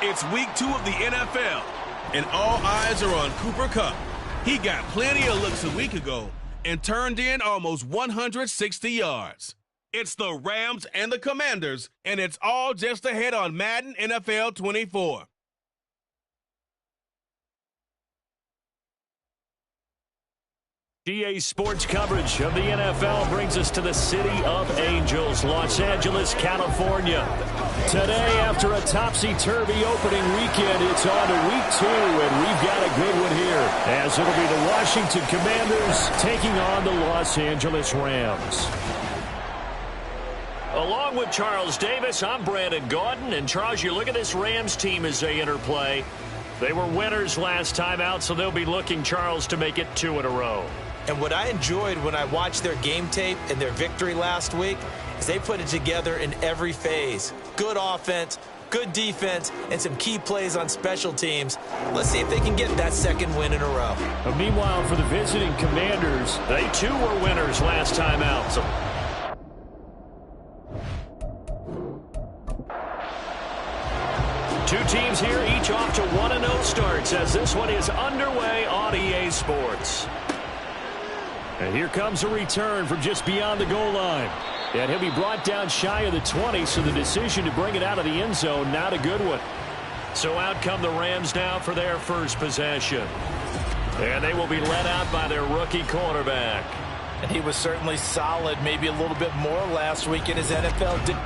It's week 2 of the NFL, and all eyes are on Cooper Kupp. He got plenty of looks a week ago and turned in almost 160 yards. It's the Rams and the Commanders, and it's all just ahead on Madden NFL 24. GA Sports coverage of the NFL brings us to the City of Angels, Los Angeles, California. Today, after a topsy-turvy opening weekend, it's on to week 2, and we've got a good one here, as it'll be the Washington Commanders taking on the Los Angeles Rams. Along with Charles Davis, I'm Brandon Gaudin, and Charles, you look at this Rams team as they interplay. They were winners last time out, so they'll be looking, Charles, to make it 2 in a row. And what I enjoyed when I watched their game tape and their victory last week is they put it together in every phase. Good offense, good defense, and some key plays on special teams. Let's see if they can get that second win in a row. But meanwhile, for the visiting Commanders, they too were winners last time out. So two teams here, each off to 1-0 starts as this one is underway on EA Sports. And here comes a return from just beyond the goal line. And he'll be brought down shy of the 20, so the decision to bring it out of the end zone, not a good one. So out come the Rams now for their first possession. And they will be led out by their rookie cornerback. And he was certainly solid, maybe a little bit more last week in his NFL debut.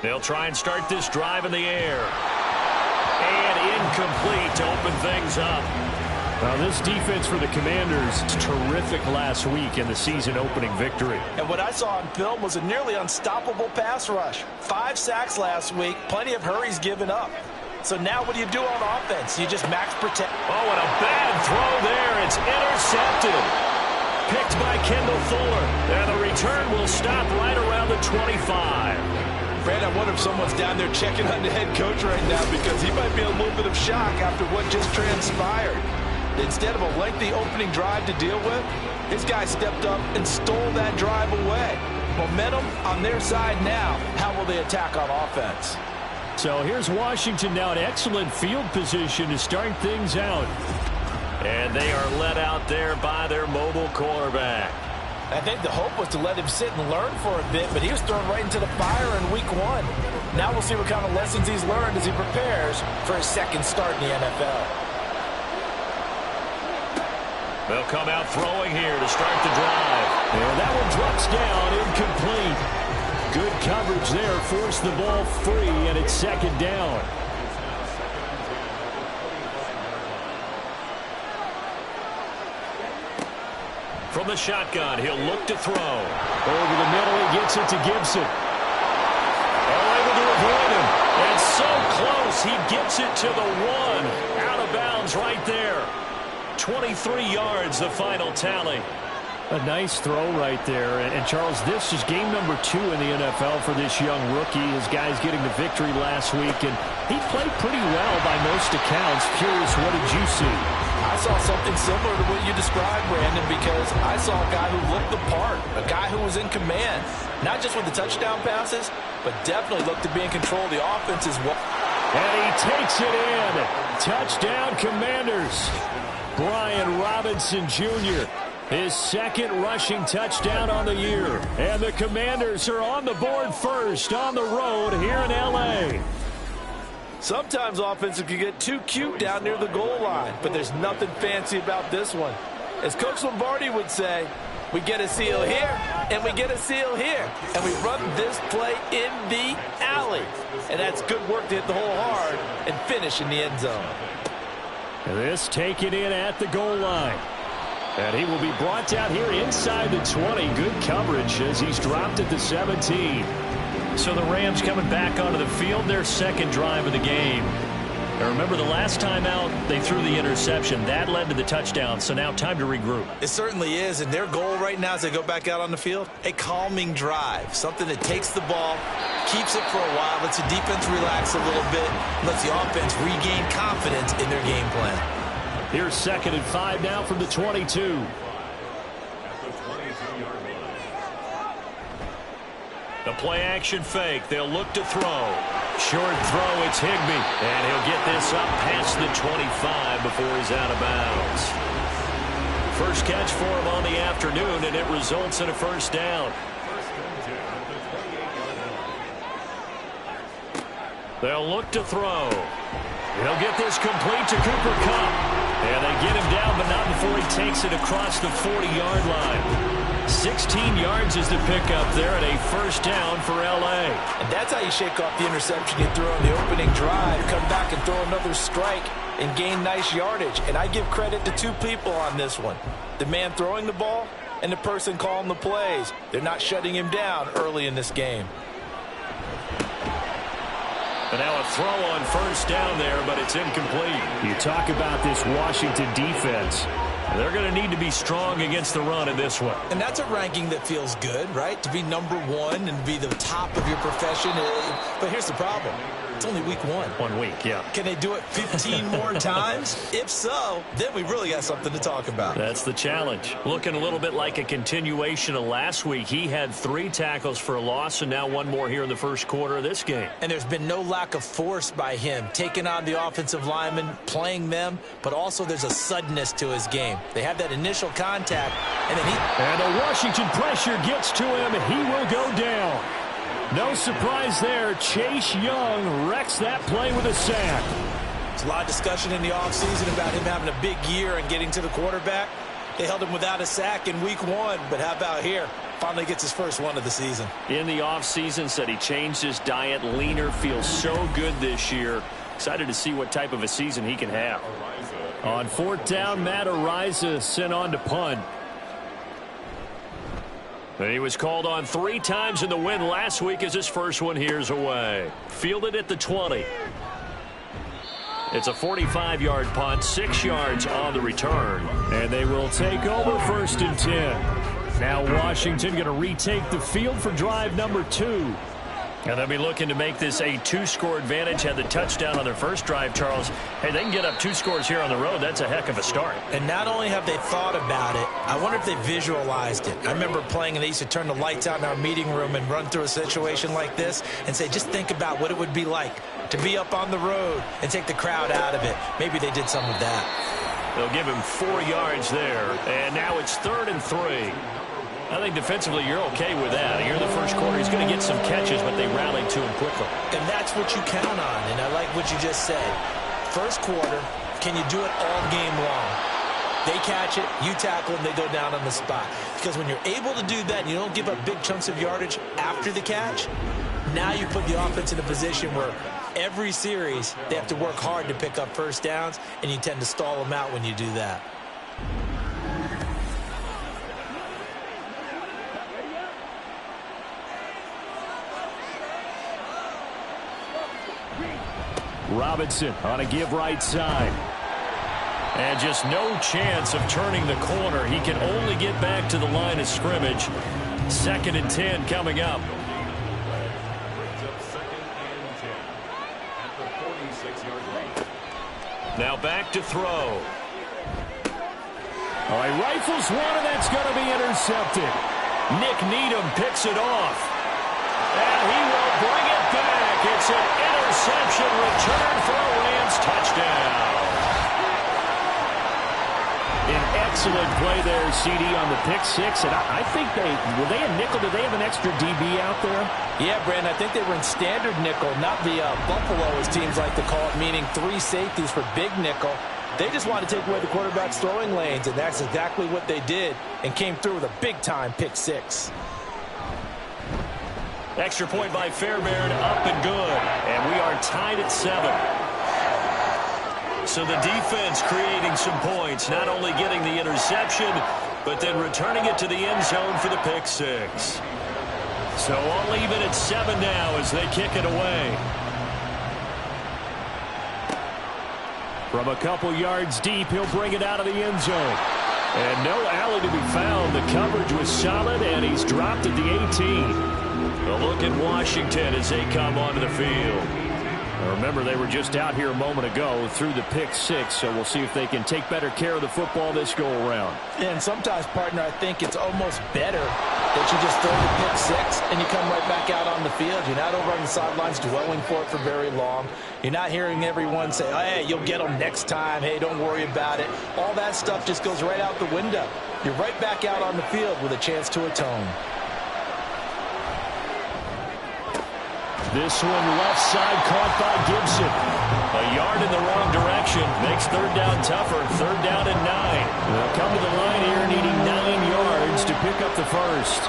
They'll try and start this drive in the air. And incomplete to open things up. Now this defense for the Commanders is terrific last week in the season-opening victory. And what I saw on film was a nearly unstoppable pass rush. 5 sacks last week, plenty of hurries given up. So now what do you do on offense? You just max protect. Oh, and a bad throw there. It's intercepted. Picked by Kendall Fuller. And the return will stop right around the 25. Brad, I wonder if someone's down there checking on the head coach right now because he might be a little bit of shock after what just transpired. Instead of a lengthy opening drive to deal with, his guy stepped up and stole that drive away. Momentum on their side now. How will they attack on offense? So here's Washington now in excellent field position to start things out. And they are led out there by their mobile quarterback. I think the hope was to let him sit and learn for a bit, but he was thrown right into the fire in week 1. Now we'll see what kind of lessons he's learned as he prepares for his second start in the NFL. They'll come out throwing here to start the drive. And that one drops down, incomplete. Good coverage there, forced the ball free, and it's second down. From the shotgun, he'll look to throw. Over the middle, he gets it to Gibson. All able to avoid him. And so close, he gets it to the 1. Out of bounds right there. 23 yards, the final tally. A nice throw right there. And Charles, this is game number 2 in the NFL for this young rookie. His guys getting the victory last week, and he played pretty well by most accounts. Curious, what did you see? I saw something similar to what you described, Brandon, because I saw a guy who looked the part, a guy who was in command, not just with the touchdown passes, but definitely looked to be in control of the offense as well. And he takes it in. Touchdown, Commanders. Brian Robinson Jr., his second rushing touchdown on the year. And the Commanders are on the board first on the road here in L.A. Sometimes offenses can get too cute down near the goal line, but there's nothing fancy about this one. As Coach Lombardi would say, we get a seal here, and we get a seal here, and we run this play in the alley. And that's good work to hit the hole hard and finish in the end zone. This taken in at the goal line. And he will be brought down here inside the 20. Good coverage as he's dropped at the 17. So the Rams coming back onto the field, their second drive of the game. Now remember, the last time out, they threw the interception. That led to the touchdown, so now time to regroup. It certainly is, and their goal right now as they go back out on the field, a calming drive, something that takes the ball, keeps it for a while, lets the defense relax a little bit, lets the offense regain confidence in their game plan. Here's 2nd and 5 now from the 22. The play-action fake. They'll look to throw. Short throw, it's Higbee. And he'll get this up past the 25 before he's out of bounds. First catch for him on the afternoon, and it results in a first down. They'll look to throw. He'll get this complete to Cooper Kupp. And they get him down, but not before he takes it across the 40-yard line. 16 yards is the pickup there at a first down for L.A. And that's how you shake off the interception you threw on the opening drive. Come back and throw another strike and gain nice yardage. And I give credit to two people on this one. The man throwing the ball and the person calling the plays. They're not shutting him down early in this game. And now a throw on first down there, but it's incomplete. You talk about this Washington defense. They're going to need to be strong against the run in this one. And that's a ranking that feels good, right? To be number one and be the top of your profession. But here's the problem. It's only week 1. 1 week, yeah. Can they do it 15 more times? If so, then we really got something to talk about. That's the challenge. Looking a little bit like a continuation of last week. He had 3 tackles for a loss, and now 1 more here in the first quarter of this game. And there's been no lack of force by him, taking on the offensive linemen, playing them, but also there's a suddenness to his game. They have that initial contact, and then And the Washington pressure gets to him, and he will go down. No surprise there. Chase Young wrecks that play with a sack. There's a lot of discussion in the offseason about him having a big year and getting to the quarterback. They held him without a sack in week 1, but how about here? Finally gets his first one of the season. In the offseason, said he changed his diet, leaner, feels so good this year. Excited to see what type of a season he can have. On 4th down, Matt Araiza sent on to punt. And he was called on 3 times in the win last week as his first one here's away. Fielded at the 20. It's a 45-yard punt, 6 yards on the return. And they will take over 1st and 10. Now Washington going to retake the field for drive number 2. And they'll be looking to make this a 2-score advantage. Had the touchdown on their first drive, Charles. Hey, they can get up 2 scores here on the road. That's a heck of a start. And not only have they thought about it, I wonder if they visualized it. I remember playing, and they used to turn the lights out in our meeting room and run through a situation like this and say, just think about what it would be like to be up on the road and take the crowd out of it. Maybe they did some of that. They'll give him 4 yards there. And now it's 3rd and 3. I think defensively you're okay with that. Here in the first quarter, he's going to get some catches, but they rallied to him quickly. And that's what you count on, and I like what you just said. First quarter, can you do it all game long? They catch it, you tackle them, they go down on the spot. Because when you're able to do that and you don't give up big chunks of yardage after the catch, now you put the offense in a position where every series they have to work hard to pick up first downs, and you tend to stall them out when you do that. Robinson on a give right side. And just no chance of turning the corner. He can only get back to the line of scrimmage. 2nd and 10 coming up. Now back to throw. All right, rifles one, and that's going to be intercepted. Nick Needham picks it off. And he will bring it back. It's an interception return for a Rams touchdown. An excellent play there, CD, on the pick 6. And I think were they a nickel? Did they have an extra DB out there? Yeah, Brandon, I think they were in standard nickel, not the Buffalo, as teams like to call it, meaning 3 safeties for big nickel. They just wanted to take away the quarterback's throwing lanes, and that's exactly what they did, and came through with a big-time pick 6. Extra point by Fairbairn, up and good. And we are tied at 7. So the defense creating some points, not only getting the interception, but then returning it to the end zone for the pick 6. So all even at 7 now as they kick it away. From a couple yards deep, he'll bring it out of the end zone. And no alley to be found. The coverage was solid, and he's dropped at the 18. A look at Washington as they come onto the field. Now remember, they were just out here a moment ago through the pick 6, so we'll see if they can take better care of the football this go-around. And sometimes, partner, I think it's almost better that you just throw the pick 6 and you come right back out on the field. You're not over on the sidelines dwelling for it for very long. You're not hearing everyone say, oh, hey, you'll get them next time. Hey, don't worry about it. All that stuff just goes right out the window. You're right back out on the field with a chance to atone. This one left side caught by Gibson. A yard in the wrong direction. Makes third down tougher. Third down and 9. They'll come to the line here needing 9 yards to pick up the first.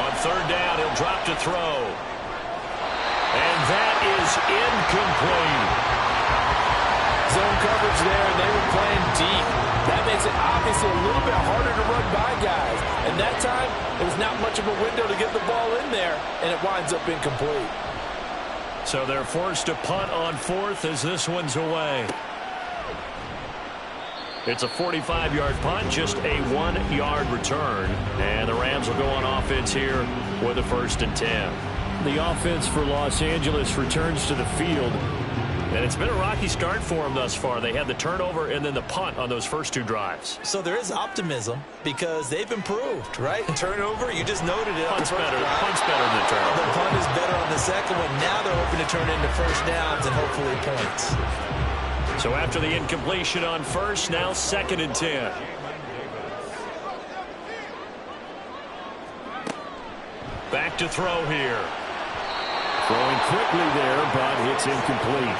On third down, he'll drop to throw. And that is incomplete. Zone coverage there, and they were playing deep. That makes it obviously a little bit harder to run by guys. And that time, there was not much of a window to get the ball in there, and it winds up incomplete. So they're forced to punt on 4th as this one's away. It's a 45-yard punt, just a 1-yard return. And the Rams will go on offense here with a 1st and 10. The offense for Los Angeles returns to the field. And it's been a rocky start for them thus far. They had the turnover and then the punt on those first 2 drives. So there is optimism because they've improved, right? Turnover, you just noted it. Punt's better than the turnover. The punt is better on the second one. Now they're hoping to turn into first downs and hopefully points. So after the incompletion on first, now 2nd and 10. Back to throw here. Throwing quickly there, but it's incomplete.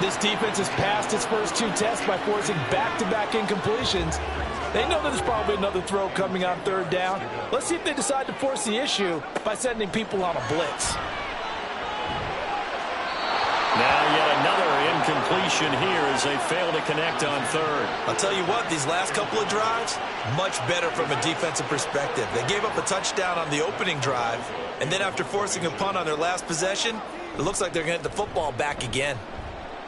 This defense has passed its first 2 tests by forcing back-to-back incompletions. They know that there's probably another throw coming on third down. Let's see if they decide to force the issue by sending people on a blitz. Now yet another incompletion here as they fail to connect on third. I'll tell you what, these last couple of drives, much better from a defensive perspective. They gave up a touchdown on the opening drive, and then after forcing a punt on their last possession, it looks like they're going to get the football back again.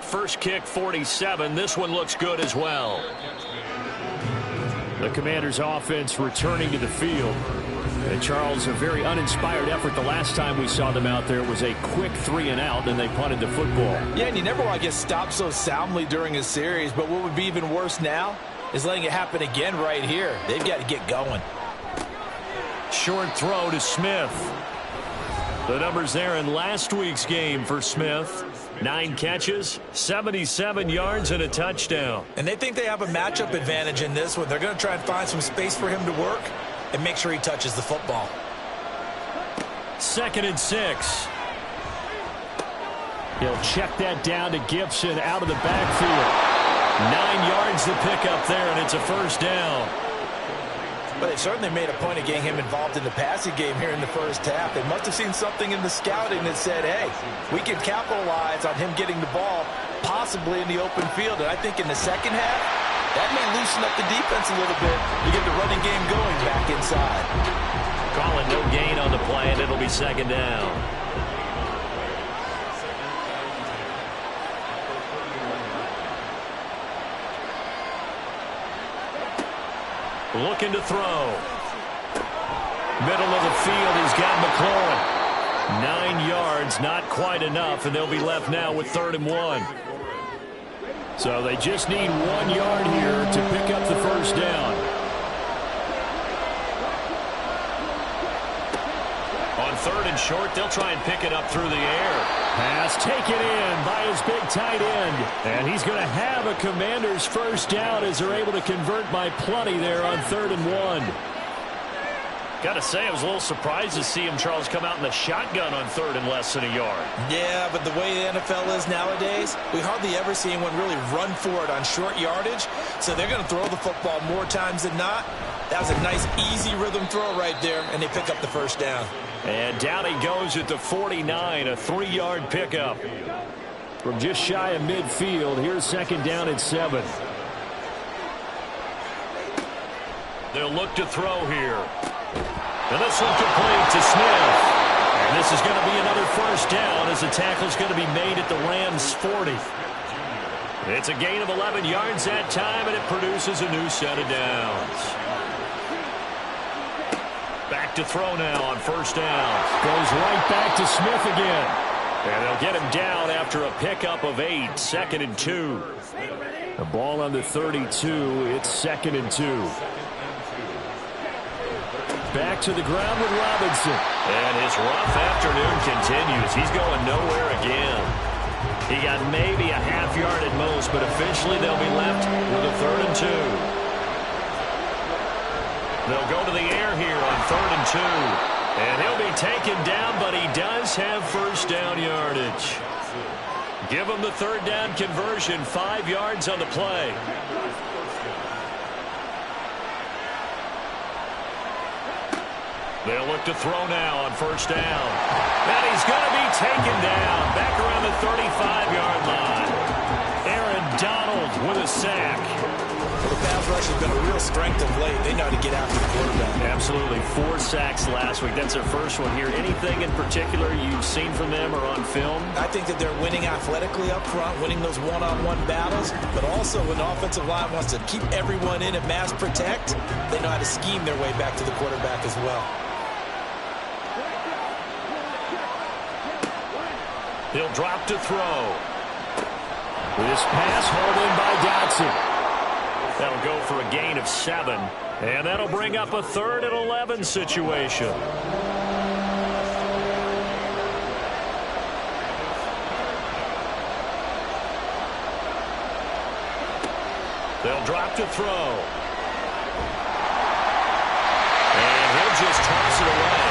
First kick, 47. This one looks good as well. The Commanders' offense returning to the field. And Charles, a very uninspired effort. The last time we saw them out there was a quick 3-and-out, and they punted the football. Yeah, and you never want to get stopped so soundly during a series, but what would be even worse now is letting it happen again right here. They've got to get going. Short throw to Smith. The numbers there in last week's game for Smith. 9 catches, 77 yards, and a touchdown. And they think they have a matchup advantage in this one. They're going to try and find some space for him to work and make sure he touches the football. 2nd and 6. He'll check that down to Gibson out of the backfield. 9 yards to pick up there, and it's a first down. But they certainly made a point of getting him involved in the passing game here in the first half. They must have seen something in the scouting that said, hey, we can capitalize on him getting the ball possibly in the open field. And I think in the second half, that may loosen up the defense a little bit to get the running game going back inside. Call it no gain on the play, and it'll be 2nd down. Looking to throw. Middle of the field, he's got McLaurin. 9 yards, not quite enough, and they'll be left now with 3rd and 1. So they just need 1 yard here to pick up the first down. On 3rd and short, they'll try and pick it up through the air. Pass taken in by his big tight end. And he's going to have a Commander's first down as they're able to convert by plenty there on 3rd and 1. Got to say, I was a little surprised to see him, Charles, come out in the shotgun on 3rd and less than a yard. Yeah, but the way the NFL is nowadays, we hardly ever see anyone really run for it on short yardage. So they're going to throw the football more times than not. That was a nice, easy rhythm throw right there, and they pick up the first down. And down he goes at the 49, a 3-yard pickup. From just shy of midfield, here's 2nd down and 7. They'll look to throw here. And this one complete to Smith. And this is going to be another first down as the tackle is going to be made at the Rams' 40. It's a gain of 11 yards that time, and it produces a new set of downs. Back to throw now on first down. Goes right back to Smith again. And they'll get him down after a pickup of 8, 2nd and 2. The ball on the 32, it's 2nd and 2. Back to the ground with Robinson. And his rough afternoon continues. He's going nowhere again. He got maybe a half yard at most, but officially they'll be left with a 3rd and 2. They'll go to the air here on 3rd and 2. And he'll be taken down, but he does have first down yardage. Give him the 3rd down conversion, 5 yards on the play. They'll look to throw now on first down. And he's going to be taken down back around the 35-yard line. Aaron Donald with a sack. Well, the pass rush has been a real strength of late. They know how to get after the quarterback. Absolutely. 4 sacks last week. That's their first one here. Anything in particular you've seen from them or on film? I think that they're winning athletically up front, winning those one-on-one battles, but also when the offensive line wants to keep everyone in and mass protect, they know how to scheme their way back to the quarterback as well. He'll drop to throw. This pass hauled in by Dotson. That'll go for a gain of 7. And that'll bring up a 3rd and 11 situation. They'll drop to throw. And he'll just toss it away.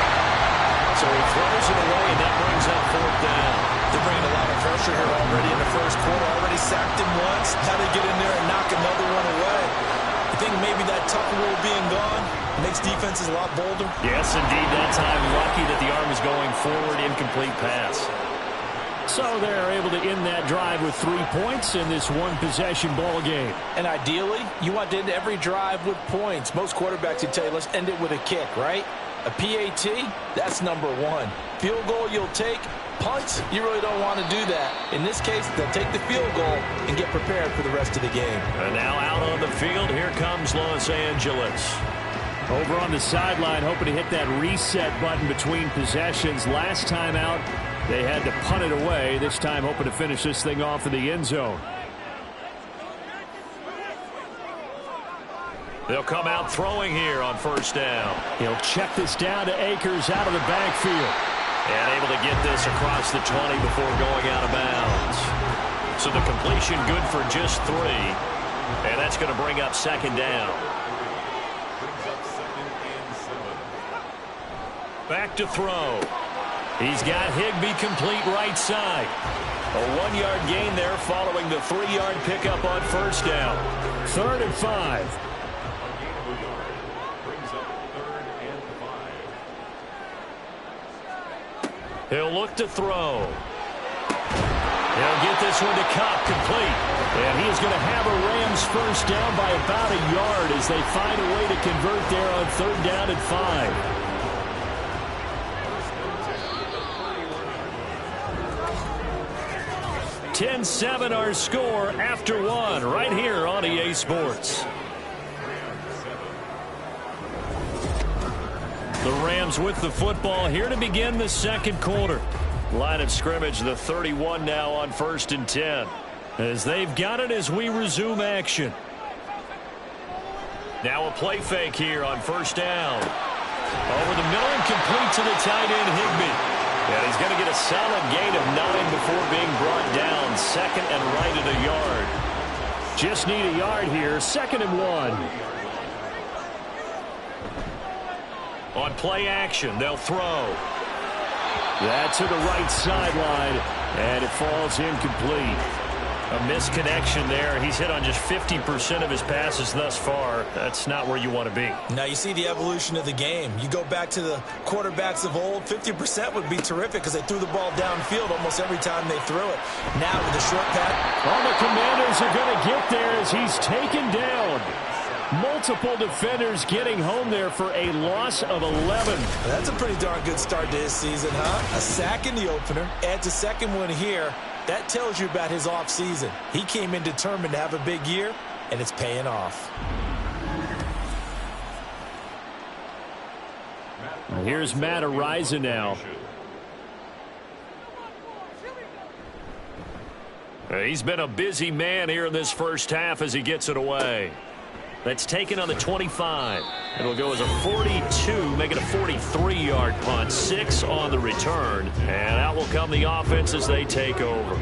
So he throws it away, and that brings up 4th down. They're bringing a lot of pressure here already in the first quarter. Already sacked him once. Now they get in there and knock another one away. I think maybe that Tucker rule being gone makes defenses a lot bolder. Yes, indeed. That time, lucky that the arm is going forward. Incomplete pass. So they're able to end that drive with 3 points in this one-possession ball game. And ideally, you want to end every drive with points. Most quarterbacks would tell you, let's end it with a kick, right? A PAT, that's number 1. Field goal you'll take. Punts, you really don't want to do that. In this case, they'll take the field goal and get prepared for the rest of the game. And now out on the field, here comes Los Angeles. Over on the sideline, hoping to hit that reset button between possessions. Last time out, they had to punt it away. This time, hoping to finish this thing off in the end zone. They'll come out throwing here on first down. He'll check this down to Akers out of the backfield. And able to get this across the 20 before going out of bounds. So the completion good for just 3. And that's going to bring up 2nd down. Back to throw. He's got Higbee complete right side. A 1-yard gain there following the 3-yard pickup on first down. 3rd and 5. He'll look to throw. He'll get this one to Kupp complete. And he is going to have a Rams first down by about a yard as they find a way to convert there on 3rd down and 5. (10-7) our score after 1 right here on EA Sports. The Rams with the football here to begin the second quarter. Line of scrimmage, the 31 now on 1st and 10. As they've got it as we resume action. Now a play fake here on first down. Over the middle and complete to the tight end Higbee. And he's going to get a solid gain of 9 before being brought down. 2nd and right at a yard. Just need a yard here. 2nd and 1. On play action, they'll throw. That to the right sideline, and it falls incomplete. A misconnection there. He's hit on just 50% of his passes thus far. That's not where you want to be. Now you see the evolution of the game. You go back to the quarterbacks of old, 50% would be terrific because they threw the ball downfield almost every time they threw it. Now with the short pass. All the Commanders are going to get there as he's taken down. Multiple defenders getting home there for a loss of 11. That's a pretty darn good start to his season, huh? A sack in the opener, adds a second one here. That tells you about his offseason. He came in determined to have a big year, and it's paying off. Here's Matt Araiza now. He's been a busy man here in this first half as he gets it away. That's taken on the 25. It'll go as a 42, make it a 43-yard punt. 6 on the return. And out will come the offense as they take over.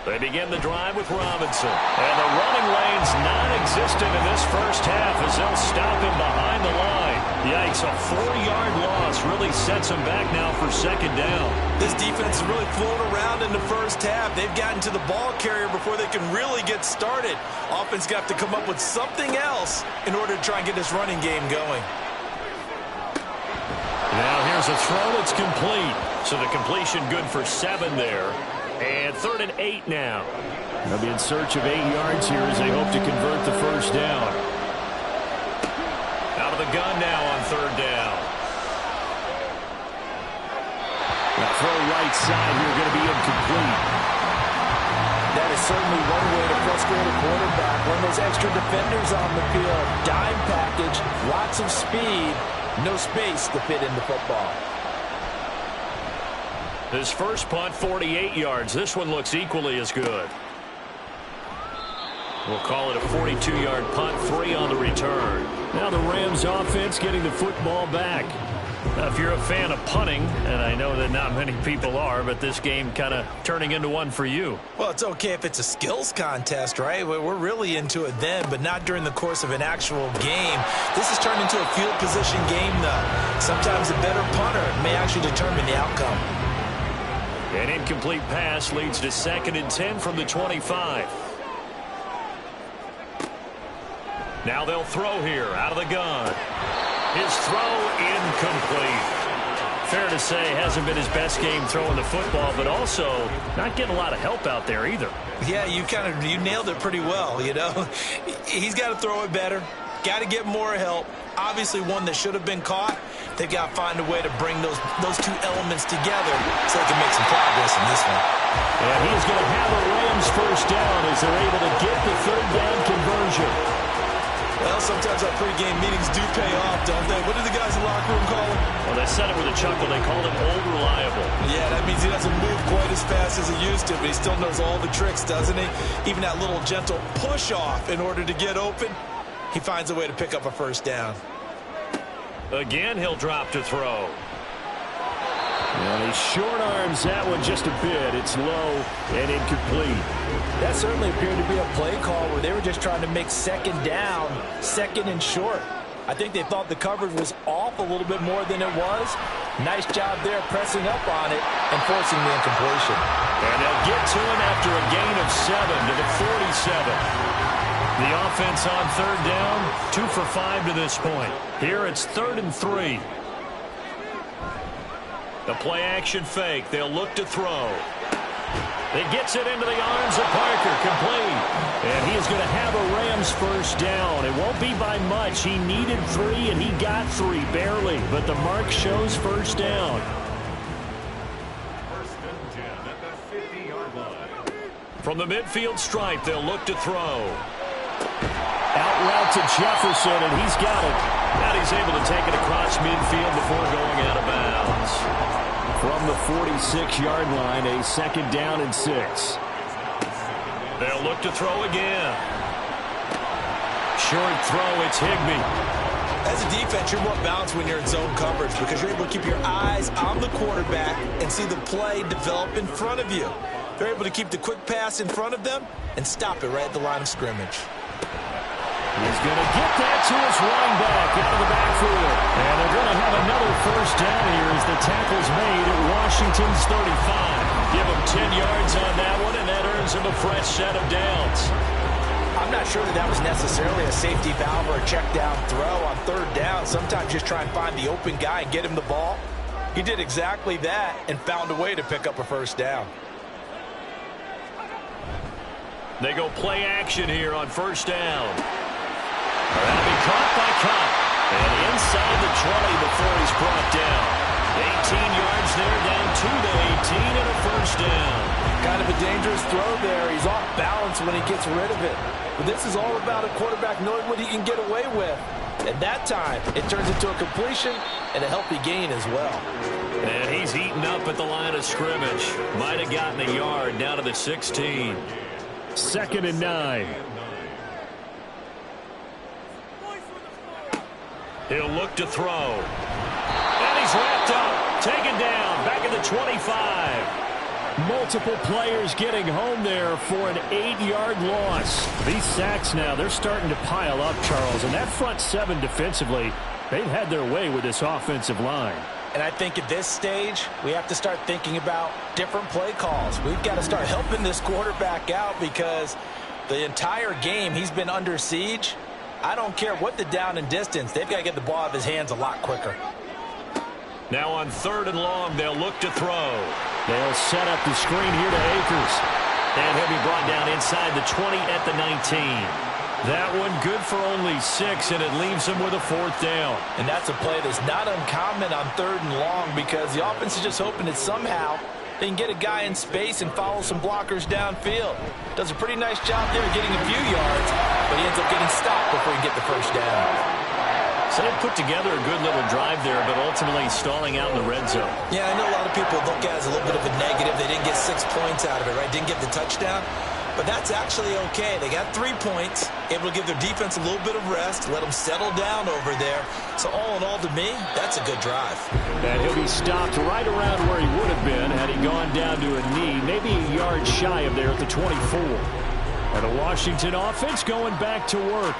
They begin the drive with Robinson. And the running lane's non-existent in this first half as they'll stop him behind the line. Yikes, a 4-yard loss really sets him back now for second down. This defense has really flown around in the first half. They've gotten to the ball carrier before they can really get started. Offense got to come up with something else in order to try and get this running game going. Now here's a throw that's complete. So the completion good for 7 there. And 3rd and 8 now. They'll be in search of 8 yards here as they hope to convert the first down. Out of the gun now on 3rd down. The throw right side here going to be incomplete. That is certainly one way to frustrate a quarterback. One of those extra defenders on the field. Dime package, lots of speed, no space to fit in the football. His first punt, 48 yards. This one looks equally as good. We'll call it a 42-yard punt, 3 on the return. Now the Rams offense getting the football back. Now, if you're a fan of punting, and I know that not many people are, but this game kind of turning into one for you. Well, it's okay if it's a skills contest, right? We're really into it then, but not during the course of an actual game. This has turned into a field position game, though. Sometimes a better punter may actually determine the outcome. An incomplete pass leads to 2nd and 10 from the 25. Now they'll throw here out of the gun. His throw incomplete. Fair to say hasn't been his best game throwing the football, but also not getting a lot of help out there either. Yeah, you nailed it pretty well, you know. He's got to throw it better. Got to get more help. Obviously one that should have been caught. They've got to find a way to bring those two elements together so they can make some progress in this one. And he's going to have a Rams first down as they're able to get the 3rd down conversion. Well, sometimes our pregame meetings do pay off, don't they? What do the guys in the locker room call him? Well, they said it with a chuckle. They called him old reliable. Yeah, that means he doesn't move quite as fast as he used to, but he still knows all the tricks, doesn't he? Even that little gentle push-off in order to get open, he finds a way to pick up a first down. Again, he'll drop to throw. Well, he short arms that one just a bit. It's low and incomplete. That certainly appeared to be a play call where they were just trying to make 2nd down, 2nd and short. I think they thought the coverage was off a little bit more than it was. Nice job there pressing up on it and forcing the incompletion. And they'll get to him after a gain of 7 to the 47. The offense on 3rd down, 2 for 5 to this point. Here it's 3rd and 3. The play action fake. They'll look to throw. It gets it into the arms of Parker, complete. And he is going to have a Rams first down. It won't be by much. He needed 3 and he got 3, barely. But the mark shows first down. From the midfield stripe, they'll look to throw. Out route to Jefferson, and he's got it. And he's able to take it across midfield before going out of bounds. From the 46-yard line, a 2nd down and 6. They'll look to throw again. Short throw, it's Higbee. As a defense, you're more balanced when you're in zone coverage because you're able to keep your eyes on the quarterback and see the play develop in front of you. They're able to keep the quick pass in front of them and stop it right at the line of scrimmage. He's going to get that to his running back out of the backfield. And they're going to have another first down here as the tackle's made at Washington's 35. Give him 10 yards on that one, and that earns him a fresh set of downs. I'm not sure that was necessarily a safety valve or a check down throw on 3rd down. Sometimes just try and find the open guy and get him the ball. He did exactly that and found a way to pick up a first down. They go play action here on first down. That'll be caught by Kupp. And inside the 20 before he's brought down. 18 yards there, down to the 18 and a first down. Kind of a dangerous throw there. He's off balance when he gets rid of it. But this is all about a quarterback knowing what he can get away with. At that time, it turns into a completion and a healthy gain as well. And he's eaten up at the line of scrimmage. Might have gotten a yard down to the 16. 2nd and 9. He'll look to throw. And he's wrapped up. Taken down. Back at the 25. Multiple players getting home there for an 8-yard loss. These sacks now, they're starting to pile up, Charles. And that front seven defensively, they've had their way with this offensive line. And I think at this stage, we have to start thinking about different play calls. We've got to start helping this quarterback out because the entire game he's been under siege. I don't care what the down and distance. They've got to get the ball out of his hands a lot quicker. Now on 3rd and long, they'll look to throw. They'll set up the screen here to Akers. And he'll be brought down inside the 20 at the 19. That one good for only 6, and it leaves him with a 4th down. And that's a play that's not uncommon on 3rd and long because the offense is just hoping that somehow they can get a guy in space and follow some blockers downfield. Does a pretty nice job there getting a few yards, but he ends up getting stopped before he can get the first down. So they put together a good little drive there, but ultimately stalling out in the red zone. Yeah, I know a lot of people look at it as a little bit of a negative. They didn't get 6 points out of it, right? Didn't get the touchdown. But that's actually okay. They got 3 points, able to give their defense a little bit of rest, let them settle down over there. So all in all, to me, that's a good drive. And he'll be stopped right around where he would have been had he gone down to a knee, maybe a yard shy of there at the 24. And the Washington offense going back to work.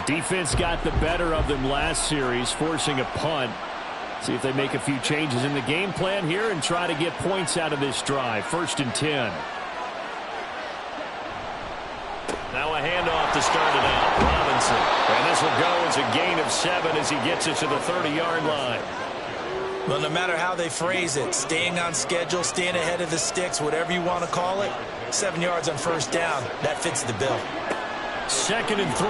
Defense got the better of them last series, forcing a punt. See if they make a few changes in the game plan here and try to get points out of this drive. 1st and 10. Now a handoff to start it out. Robinson. And this will go as a gain of 7 as he gets it to the 30-yard line. Well, no matter how they phrase it, staying on schedule, staying ahead of the sticks, whatever you want to call it, 7 yards on 1st down, that fits the bill. 2nd and 3.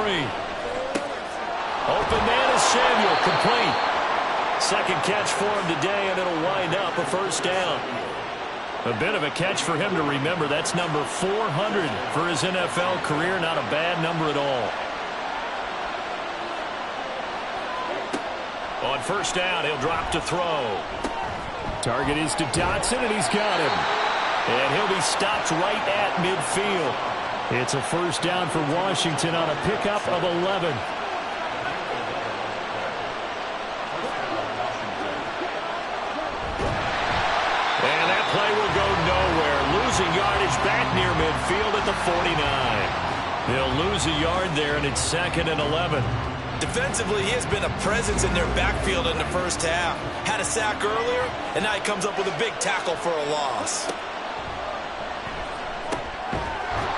Open man is Samuel, complete. 2nd catch for him today, and it'll wind up a 1st down. A bit of a catch for him to remember. That's number 400 for his NFL career. Not a bad number at all. On 1st down, he'll drop to throw. Target is to Dotson, and he's got him. And he'll be stopped right at midfield. It's a 1st down for Washington on a pickup of 11. Play will go nowhere. Losing yardage back near midfield at the 49. They'll lose a yard there, and it's 2nd and 11. Defensively, he has been a presence in their backfield in the 1st half. Had a sack earlier, and now he comes up with a big tackle for a loss.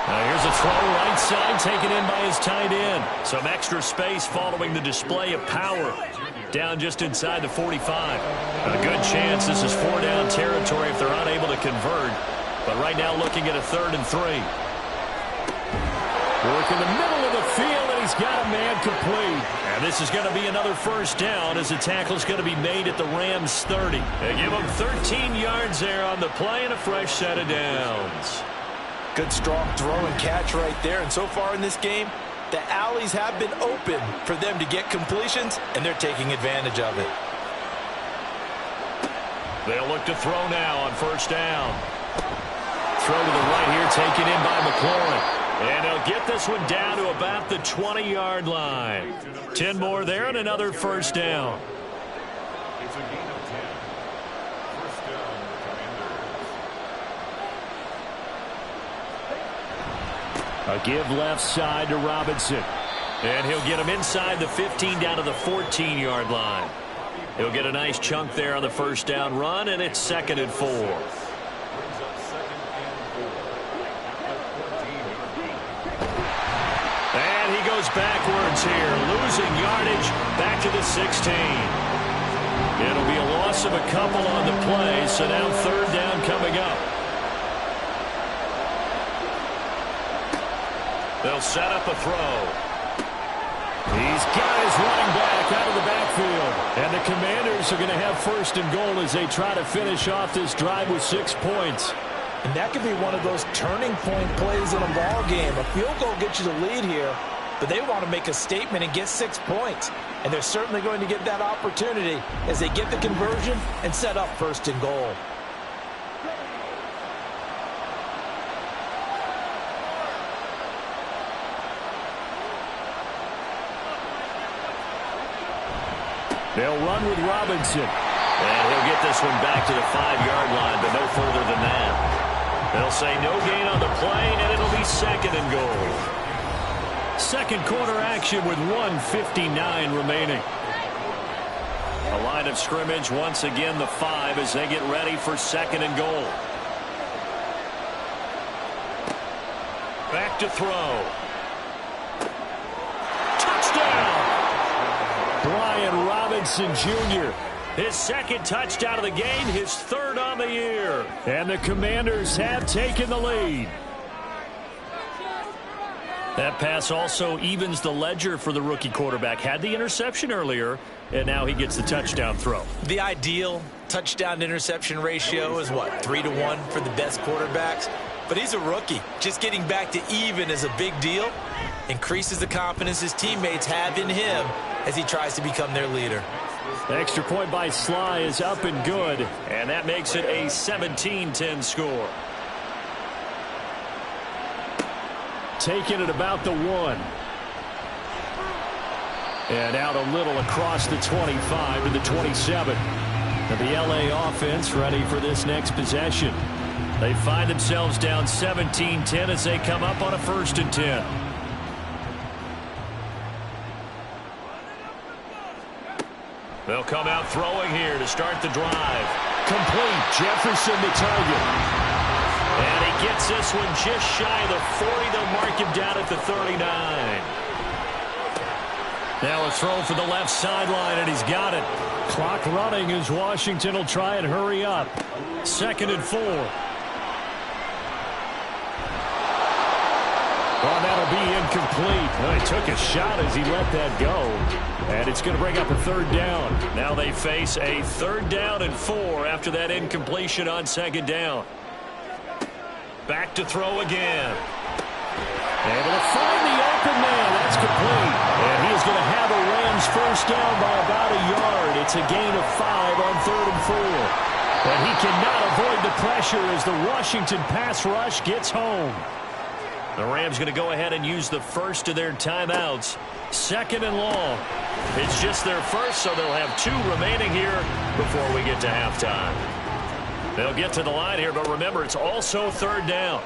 Now here's a throw right side taken in by his tight end. Some extra space following the display of power. Down just inside the 45. A good chance this is 4-down territory if they're unable to convert. But right now looking at a 3rd and 3. Work in the middle of the field, and he's got a man complete. And this is going to be another 1st down as the tackle's going to be made at the Rams' 30. They give him 13 yards there on the play and a fresh set of downs. Good strong throw and catch right there. And so far in this game, the alleys have been open for them to get completions, and they're taking advantage of it. They'll look to throw now on 1st down. Throw to the right here, taken in by McLaurin. And he'll get this one down to about the 20-yard line. 10 more there and another 1st down. A give left side to Robinson. And he'll get him inside the 15 down to the 14-yard line. He'll get a nice chunk there on the 1st down run, and it's 2nd and 4. And he goes backwards here, losing yardage back to the 16. It'll be a loss of a couple on the play, so now third down coming up. They'll set up a throw. He's got his running back out of the backfield. And the Commanders are going to have first and goal as they try to finish off this drive with 6 points. And that could be one of those turning point plays in a ball game. A field goal gets you the lead here, but they want to make a statement and get 6 points. And they're certainly going to get that opportunity as they get the conversion and set up first and goal. They'll run with Robinson. And he'll get this one back to the 5-yard line, but no further than that. They'll say no gain on the play, and it'll be second and goal. Second quarter action with 1:59 remaining. A line of scrimmage, once again the 5 as they get ready for second and goal. Back to throw. Touchdown! Brian Robinson Jr., his second touchdown of the game, his third on the year. And the Commanders have taken the lead. That pass also evens the ledger for the rookie quarterback. Had the interception earlier, and now he gets the touchdown throw. The ideal touchdown-interception ratio is, what, 3-to-1 for the best quarterbacks? But he's a rookie. Just getting back to even is a big deal. Increases the confidence his teammates have in him as he tries to become their leader. The extra point by Sly is up and good, and that makes it a 17-10 score. Taking it about the 1. And out a little across the 25 to the 27. And the LA offense ready for this next possession. They find themselves down 17-10 as they come up on a 1st and 10. They'll come out throwing here to start the drive. Complete. Jefferson to target. And he gets this one just shy of the 40. They'll mark him down at the 39. Now a throw for the left sideline, and he's got it. Clock running as Washington will try and hurry up. 2nd and 4. Well, that'll be incomplete. Well, he took a shot as he let that go. And it's going to bring up a 3rd down. Now they face a 3rd down and 4 after that incompletion on 2nd down. Back to throw again. Able to find the open man. That's complete. And he is going to have a Rams first down by about a yard. It's a gain of 5 on 3rd and 4. But he cannot avoid the pressure as the Washington pass rush gets home. The Rams going to go ahead and use the first of their timeouts. 2nd and long. It's just their first, so they'll have 2 remaining here before we get to halftime. They'll get to the line here, but remember, it's also 3rd down.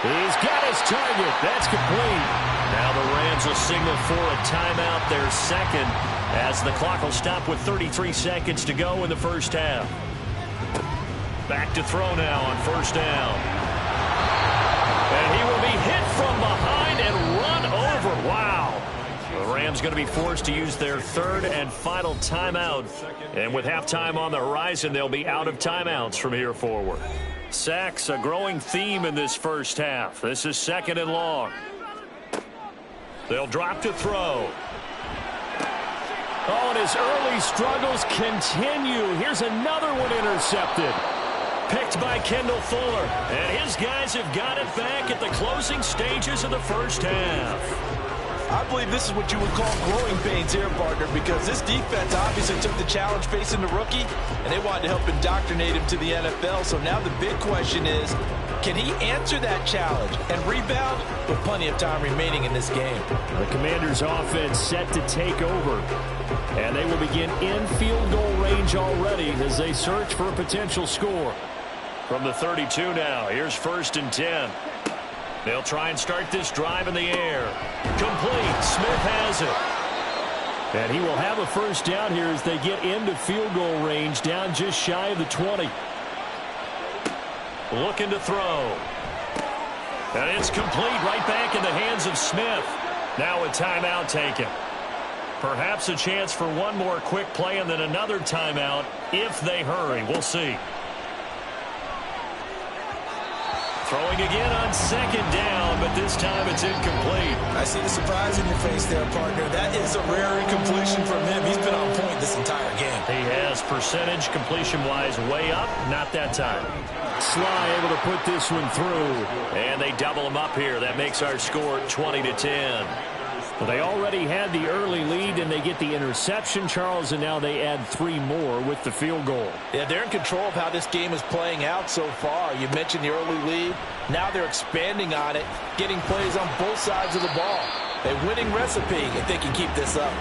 He's got his target. That's complete. Now the Rams will signal for a timeout, their second, as the clock will stop with 33 seconds to go in the first half. Back to throw now on 1st down. And he will be hit from behind and run over. Wow. The Rams going to be forced to use their 3rd and final timeout. And with halftime on the horizon, they'll be out of timeouts from here forward. Sacks, a growing theme in this first half. This is 2nd and long. They'll drop to throw. Oh, and his early struggles continue. Here's another one intercepted. Picked by Kendall Fuller. And his guys have got it back at the closing stages of the first half. I believe this is what you would call growing pains here, partner, because this defense obviously took the challenge facing the rookie, and they wanted to help indoctrinate him to the NFL. So now the big question is, can he answer that challenge and rebound with plenty of time remaining in this game? The Commanders' offense set to take over, and they will begin in field goal range already as they search for a potential score. From the 32 now, here's 1st and 10. They'll try and start this drive in the air. Complete. Smith has it. And he will have a first down here as they get into field goal range, down just shy of the 20. Looking to throw. And it's complete, right back in the hands of Smith. Now a timeout taken. Perhaps a chance for one more quick play and then another timeout if they hurry. We'll see. Throwing again on second down, but this time it's incomplete. I see the surprise in your face there, partner. That is a rare incompletion from him. He's been on point this entire game. He has percentage completion-wise way up. Not that time. Sly able to put this one through. And they double him up here. That makes our score 20-10. Well, they already had the early lead, and they get the interception, Charles, and now they add 3 more with the field goal. Yeah, they're in control of how this game is playing out so far. You mentioned the early lead. Now they're expanding on it, getting plays on both sides of the ball. A winning recipe if they can keep this up.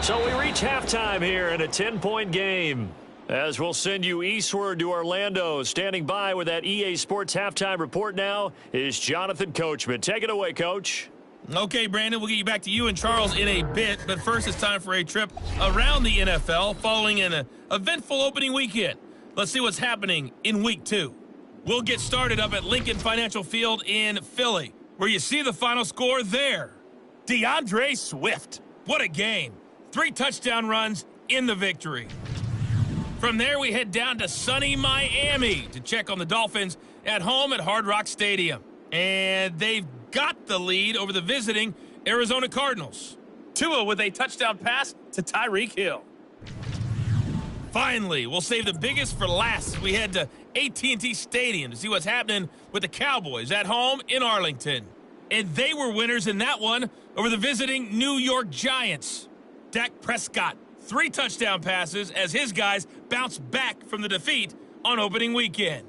So we reach halftime here in a 10-point game. As we'll send you eastward to Orlando. Standing by with that EA Sports halftime report now is Jonathan Coachman. Take it away, Coach. Okay, Brandon, we'll get you back to you and Charles in a bit, but first it's time for a trip around the NFL following an eventful opening weekend. Let's see what's happening in Week 2. We'll get started up at Lincoln Financial Field in Philly, where you see the final score there. DeAndre Swift. What a game. 3 touchdown runs in the victory. From there, we head down to sunny Miami to check on the Dolphins at home at Hard Rock Stadium. And they've got the lead over the visiting Arizona Cardinals. Tua with a touchdown pass to Tyreek Hill. Finally, we'll save the biggest for last as we head to AT&T Stadium to see what's happening with the Cowboys at home in Arlington. And they were winners in that one over the visiting New York Giants. Dak Prescott, 3 touchdown passes as his guys bounce back from the defeat on opening weekend.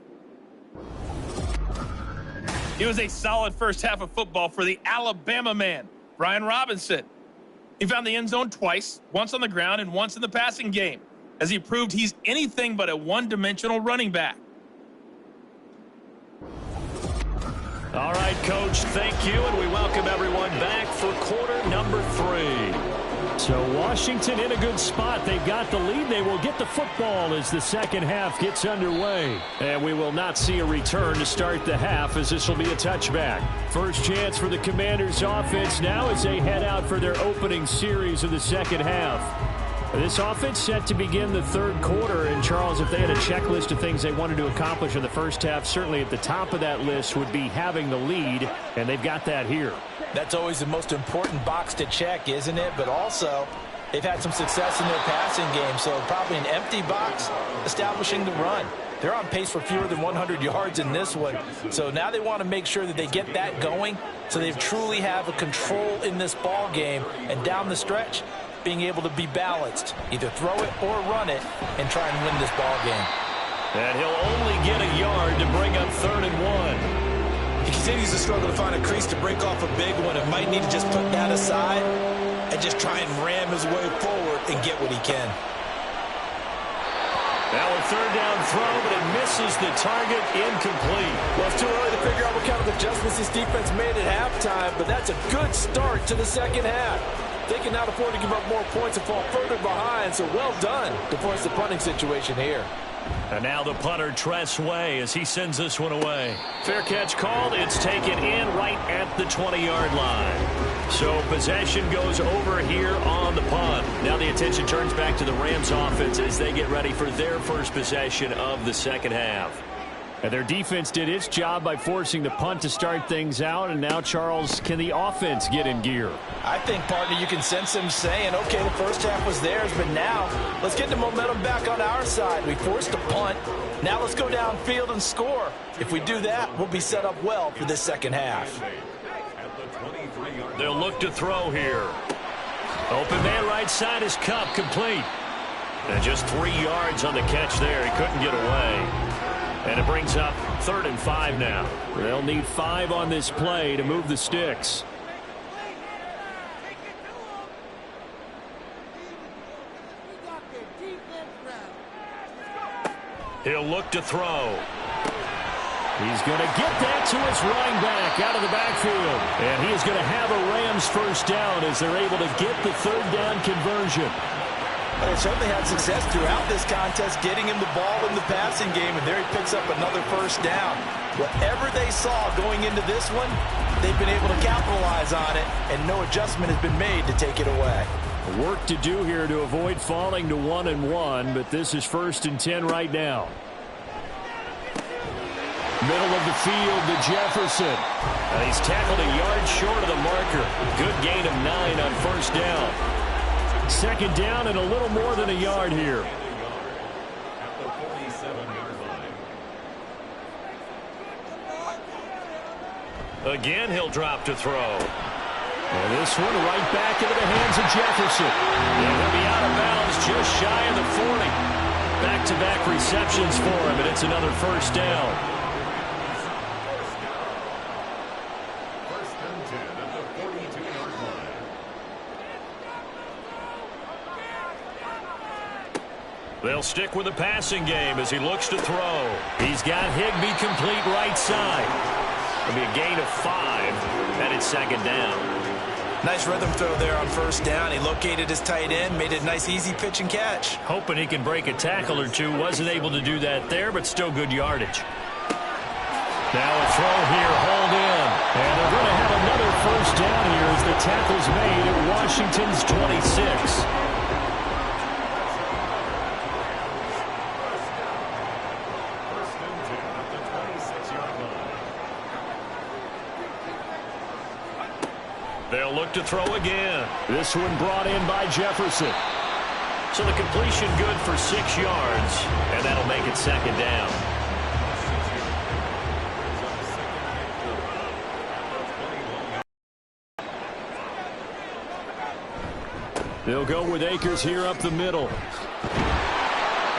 It was a solid first half of football for the Alabama man, Brian Robinson. He found the end zone twice, once on the ground and once in the passing game, as he proved he's anything but a one-dimensional running back. All right, Coach, thank you, and we welcome everyone back for quarter number 3. So Washington in a good spot. They've got the lead. They will get the football as the second half gets underway. And we will not see a return to start the half, as this will be a touchback. First chance for the Commanders offense now as they head out for their opening series of the second half. This offense set to begin the third quarter. And, Charles, if they had a checklist of things they wanted to accomplish in the first half, certainly at the top of that list would be having the lead, and they've got that here. That's always the most important box to check, isn't it? But also, they've had some success in their passing game, so probably an empty box establishing the run. They're on pace for fewer than 100 yards in this one. So now they want to make sure that they get that going so they truly have a control in this ball game. And down the stretch, being able to be balanced, either throw it or run it, and try and win this ball game. And he'll only get a yard to bring up 3rd and 1. He continues to struggle to find a crease to break off a big one. It might need to just put that aside and just try and ram his way forward and get what he can. Now a 3rd down throw, but it misses the target, incomplete. Well, it's too early to figure out what kind of adjustments this defense made at halftime, but that's a good start to the second half. They can now afford to give up more points and fall further behind, so well done to force the punting situation here. And now the punter, Tress Way, as he sends this one away. Fair catch called. It's taken in right at the 20-yard line. So possession goes over here on the punt. Now the attention turns back to the Rams offense as they get ready for their first possession of the second half. And their defense did its job by forcing the punt to start things out. And now, Charles, can the offense get in gear? I think, partner, you can sense them saying, okay, the first half was theirs, but now let's get the momentum back on our side. We forced a punt. Now let's go downfield and score. If we do that, we'll be set up well for this second half. They'll look to throw here. Open man right side is Kupp, complete. And just 3 yards on the catch there. He couldn't get away. And it brings up 3rd and 5 now. They'll need 5 on this play to move the sticks. He'll look to throw. He's going to get that to his running back out of the backfield. And he is going to have a Rams first down as they're able to get the 3rd down conversion. They certainly had success throughout this contest getting him the ball in the passing game, and there he picks up another first down. Whatever they saw going into this one, they've been able to capitalize on it, and no adjustment has been made to take it away. Work to do here to avoid falling to 1-1, but this is 1st and 10 right now. Middle of the field to Jefferson. And he's tackled a yard short of the marker. Good gain of 9 on 1st down. 2nd down and a little more than a yard here. Again, he'll drop to throw. And this one right back into the hands of Jefferson. And he'll be out of bounds just shy of the 40. Back-to-back receptions for him, and it's another 1st down. They'll stick with the passing game as he looks to throw. He's got Higbee complete right side. It'll be a gain of 5, and it's 2nd down. Nice rhythm throw there on 1st down. He located his tight end, made it a nice easy pitch and catch. Hoping he can break a tackle or two. Wasn't able to do that there, but still good yardage. Now a throw here, hauled in. And they're going to have another 1st down here as the tackle's made at Washington's 26. They'll look to throw again. This one brought in by Jefferson. So the completion good for 6 yards, and that'll make it 2nd down. They'll go with Akers here up the middle.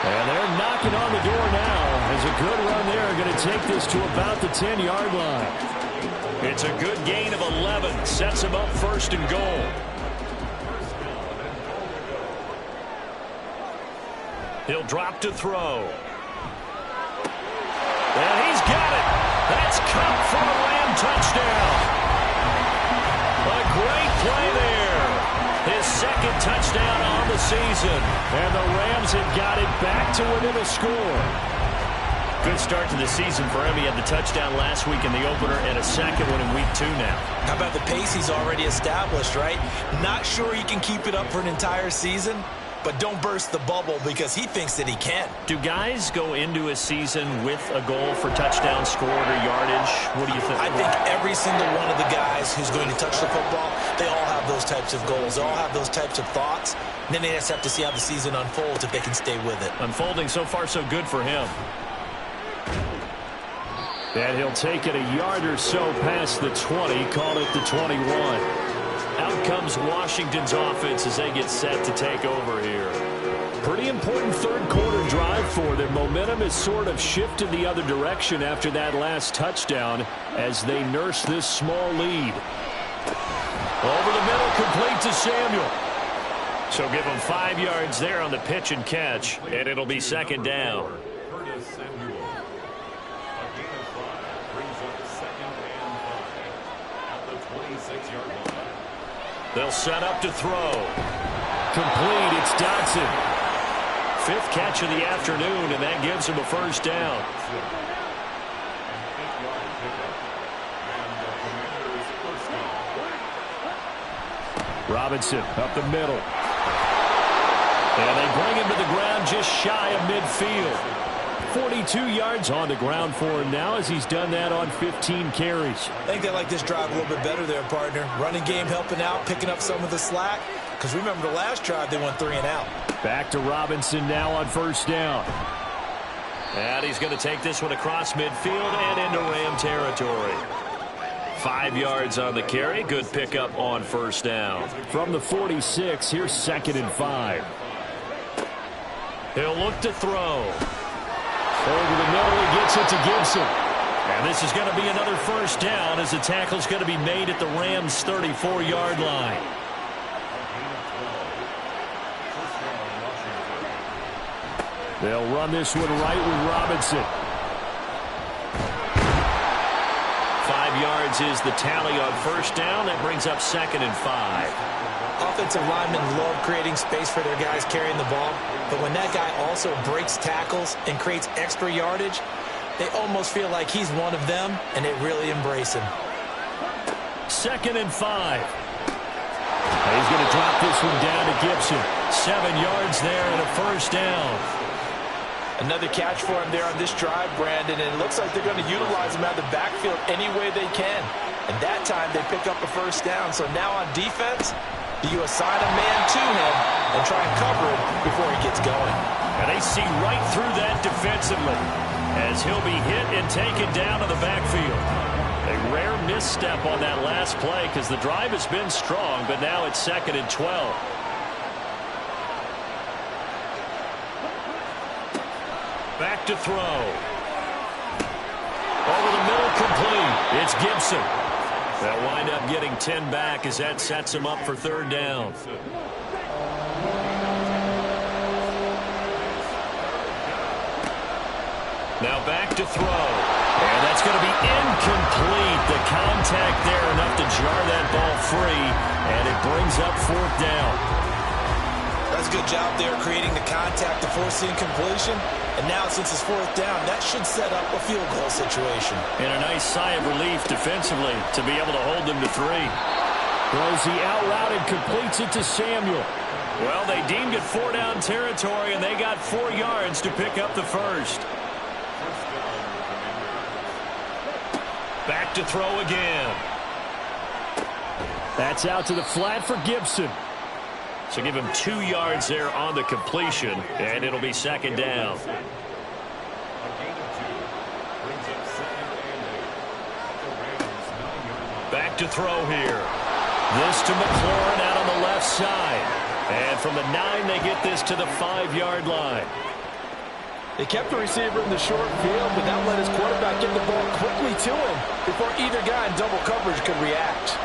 And they're knocking on the door now. As a good run there, going to take this to about the 10-yard line. It's a good gain of 11. Sets him up 1st and goal. He'll drop to throw. And he's got it. That's Kupp for a Ram touchdown. A great play there. His 2nd touchdown on the season. And the Rams have got it back to within a score. Good start to the season for him. He had the touchdown last week in the opener and a 2nd one in week 2 now. How about the pace he's already established, right? Not sure he can keep it up for an entire season, but don't burst the bubble because he thinks that he can. Do guys go into a season with a goal for touchdown scored or yardage? What do you think? I think every single one of the guys who's going to touch the football, they all have those types of goals. They all have those types of thoughts. And then they just have to see how the season unfolds if they can stay with it. Unfolding so far so good for him. And he'll take it a yard or so past the 20, call it the 21. Out comes Washington's offense as they get set to take over here. Pretty important 3rd quarter drive for them. Momentum has sort of shifted the other direction after that last touchdown as they nurse this small lead. Over the middle, complete to Samuel. So give him 5 yards there on the pitch and catch, and it'll be 2nd down. They'll set up to throw. Complete, it's Dotson. 5th catch of the afternoon, and that gives him a 1st down. Robinson up the middle. And they bring him to the ground just shy of midfield. 42 yards on the ground for him now as he's done that on 15 carries. I think they like this drive a little bit better there, partner. Running game helping out, picking up some of the slack. Because remember the last drive, they went 3 and out. Back to Robinson now on 1st down. And he's going to take this one across midfield and into Ram territory. 5 yards on the carry. Good pickup on 1st down. From the 46, here's 2nd and 5. He'll look to throw. Over the middle, he gets it to Gibson. And this is going to be another 1st down as the tackle's going to be made at the Rams' 34-yard line. They'll run this one right with Robinson. 5 yards is the tally on 1st down. That brings up 2nd and 5. Offensive linemen love creating space for their guys carrying the ball, but when that guy also breaks tackles and creates extra yardage, they almost feel like he's one of them, and they really embrace him. 2nd and 5. He's going to drop this one down to Gibson. 7 yards there and a first down. Another catch for him there on this drive, Brandon, and it looks like they're going to utilize him out of the backfield any way they can. And that time they pick up a first down. So now on defense, do you assign a man to him and try and cover him before he gets going? And they see right through that defensively as he'll be hit and taken down to the backfield. A rare misstep on that last play because the drive has been strong, but now it's 2nd and 12. Back to throw. Over the middle, complete. It's Gibson. They'll wind up getting 10 back as that sets him up for 3rd down. Now back to throw. And that's going to be incomplete. The contact there enough to jar that ball free, and it brings up 4th down. That's a good job there creating the contact to force the incompletion. And now since it's 4th down, that should set up a field goal situation. And a nice sigh of relief defensively to be able to hold them to 3. Throws the out route and completes it to Samuel. Well, they deemed it 4-down territory, and they got 4 yards to pick up the first. Back to throw again. That's out to the flat for Gibson. So give him 2 yards there on the completion, and it'll be 2nd down. Back to throw here. This to McLaurin out on the left side. And from the 9, they get this to the 5-yard line. They kept the receiver in the short field, but that let his quarterback get the ball quickly to him before either guy in double coverage could react.